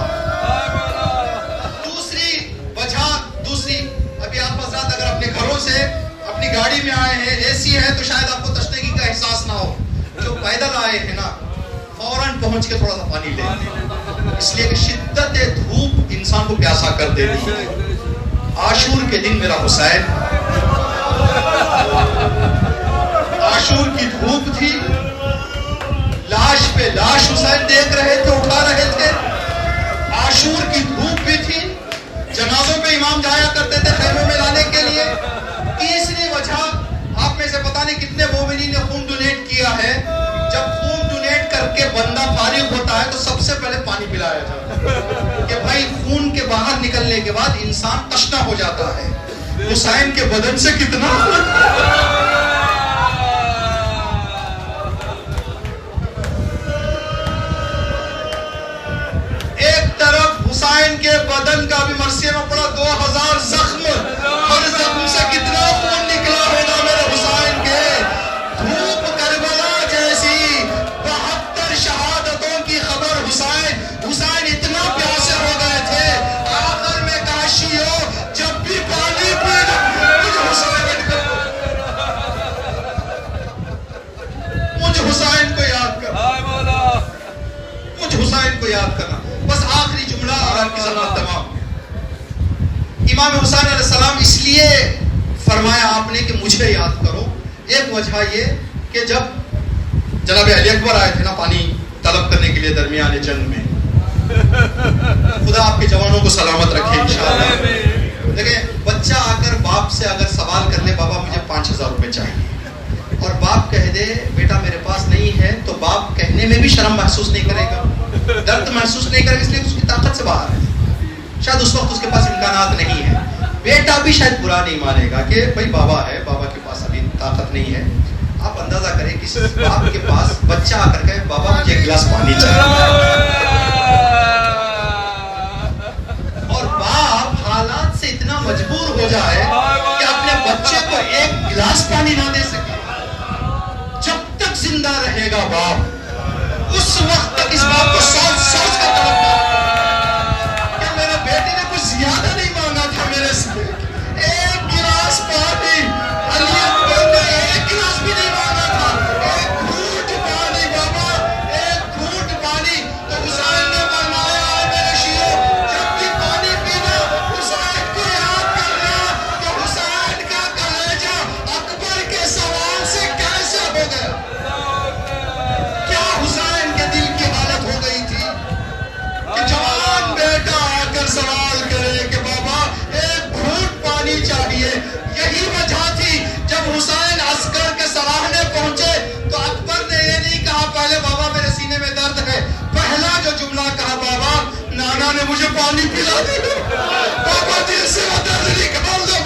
دوسری ابھی آپ حضرات اگر اپنے گھروں سے اپنی گاڑی میں آئے ہیں، اے سی ہے تو شاید آپ کو تشنگی کا احساس نہ ہو، جو پیدل آئے ہیں نا فوراً پہنچ کے تھوڑا سا پانی لے لیں، اس لیے کہ شدت دھوپ انسان کو پیاسا کر دیتی ہے۔ عاشور کے دن میرا حسین، عاشور کی دھوپ تھی، لاش پہ لاش حسین دیکھ رہے تھے، اٹھا رہے تھے، عاشور کی دھوپ بھی تھی، جنازوں پہ امام جایا کرتے تھے خیموں میں لانے کے لیے۔ تیسری وجہ، آپ میں سے پتہ نہیں کتنے مومنین نے خون ڈونیٹ کیا ہے، جب خون ڈونیٹ کر کے بندہ فارغ ہوتا ہے تو سب سے پہلے پانی پلایا جاتا ہے کہ بھائی خون کے باہر نکلنے کے بعد انسان تشنا ہو جاتا ہے، حسین کے بدن سے کتنا ایک طرف حسین کے بدن کا بھی مرثیے میں پڑا 2000 زخم، ہر زخم سے کتنا خون نکلا ہوگا میرے حسین کے. دھوپ کربلا جیسی 72 شہادتوں کی خبر حسین اتنا پیاسے ہو گئے تھے. آخر میں کاشیو جب بھی پانی پینا مجھے حسین کو یاد کرنا، مجھے حسین کو یاد کرنا. بس آخری جملہ اور آپ کی خدمت تمام. امام حسین علیہ السلام اس لیے فرمایا آپ نے کہ مجھے یاد کرو. ایک وجہ یہ کہ جب جناب علی اکبر آئے تھے نا پانی طلب کرنے کے لیے درمیان جنگ میں، خدا آپ کے جوانوں کو سلامت رکھے انشاءاللہ. دیکھیں بچہ آ کر باپ سے اگر سوال کر لے بابا مجھے 5000 روپے چاہیے، اور باپ کہہ دے بیٹا میرے پاس نہیں ہے، تو باپ کہنے میں بھی شرم محسوس نہیں کرے گا، درد محسوس نہیں کرے گا، اس لیے اس کی طاقت سے باہر ہے. شاید اس وقت اس کے پاس امکانات نہیں ہے. بیٹا بھی شاید برا نہیں مانے گا کہ بھائی بابا ہے، بابا کے پاس ابھی طاقت نہیں ہے. آپ اندازہ کریں کہ باپ کے پاس بچہ آ کر کہے بابا مجھے ایک گلاس پانی چاہیے، اور باپ حالات سے اتنا مجبور ہو جائے کہ اپنے بچے کو ایک گلاس پانی نہ دے سکے. جب تک زندہ رہے گا باپ، اس وقت تک اس باپ کو سوچ کر تڑپنا کہ میرے بیٹے نے کچھ زیادہ نہیں مانگا تھا میرے سے، ایک گلاس پانی. علی اکبر نے ایک گلاس بھی نہیں مانگا تھا، ایک گھونٹ پانی بابا، ایک گھونٹ پانی. تو حسین نے فرمایا میرے شیعو جب بھی پانی پینا حسین کو یاد کرنا کہ حسین کا کلیجہ اکبر کے سوال سے کیسے ہو گیا. کیا حسین کے دل کی حالت ہو گئی تھی کہ جوان بیٹا آ کر سوال کرے کہ بابا ایک گھونٹ پانی چاہیے. یہی وجہ تھی جب حسین عسکر کے سراہنے پہنچے تو اکبر نے یہ نہیں کہا پہلے بابا میرے سینے میں درد ہے، پہلا جو جملہ کہا بابا نانا نے مجھے پانی پلا دیا. بابا دل سے وہ درد نکال دو،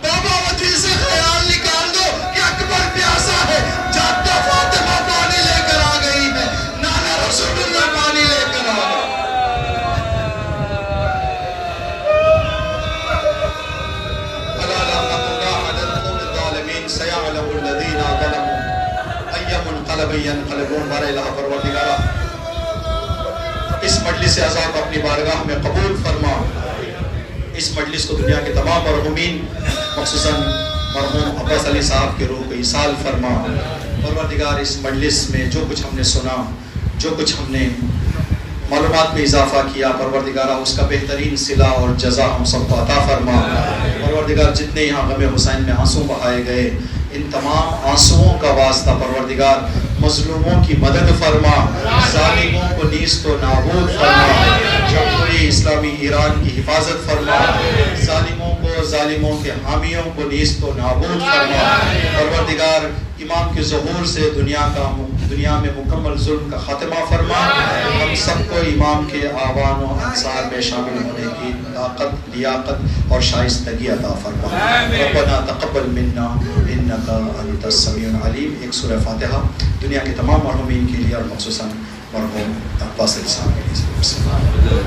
بابا وہ دل سے خیال نکال دو کہ اکبر پیاسا ہے. جاتا فاطمہ پانی لے کر آ گئی ہے، نانا رسول اللہ پانی لے کر آ گئے. الا لعنت اللہ علی القوم الظالمین سیعلم الذین ظلموا ای منقلب ینقلبون. بارہ الہ پروردگارا اس مجلس عزا کو اپنی بارگاہ میں قبول فرما. اس مجلس کو دنیا کے تمام مرحومین مخصوصاً مرحوم عباس علی صاحب کے روح کو ایصال فرما. پروردگار اس مجلس میں جو کچھ ہم نے سنا، جو کچھ ہم نے معلومات میں اضافہ کیا، پروردگارہ اس کا بہترین صلہ اور جزا ہم سب کو عطا فرما. پروردگار جتنے یہاں غم حسین میں آنسو بہائے گئے، ان تمام آنسوؤں کا واسطہ پروردگار مظلوموں کی مدد فرما، ظالموں کو نیست و نابود فرما، جمہوری اسلامی ایران کی حفاظت فرما، ظالموں کے حامیوں کو نیست و نابود فرما. پروردگار امام کے ظہور سے دنیا میں مکمل ظلم کا خاتمہ فرما. ہم سب کو امام کے آوان و انصار میں شامل ہونے کی طاقت، لیاقت اور شائستگی عطا فرما. ربنا تقبل منا انک انت السمیع العلیم. ایک سورہ فاتحہ دنیا کے تمام مرحومین کے لیے اور مخصوصاً مرحوم عباس علی صاحب کے لیے.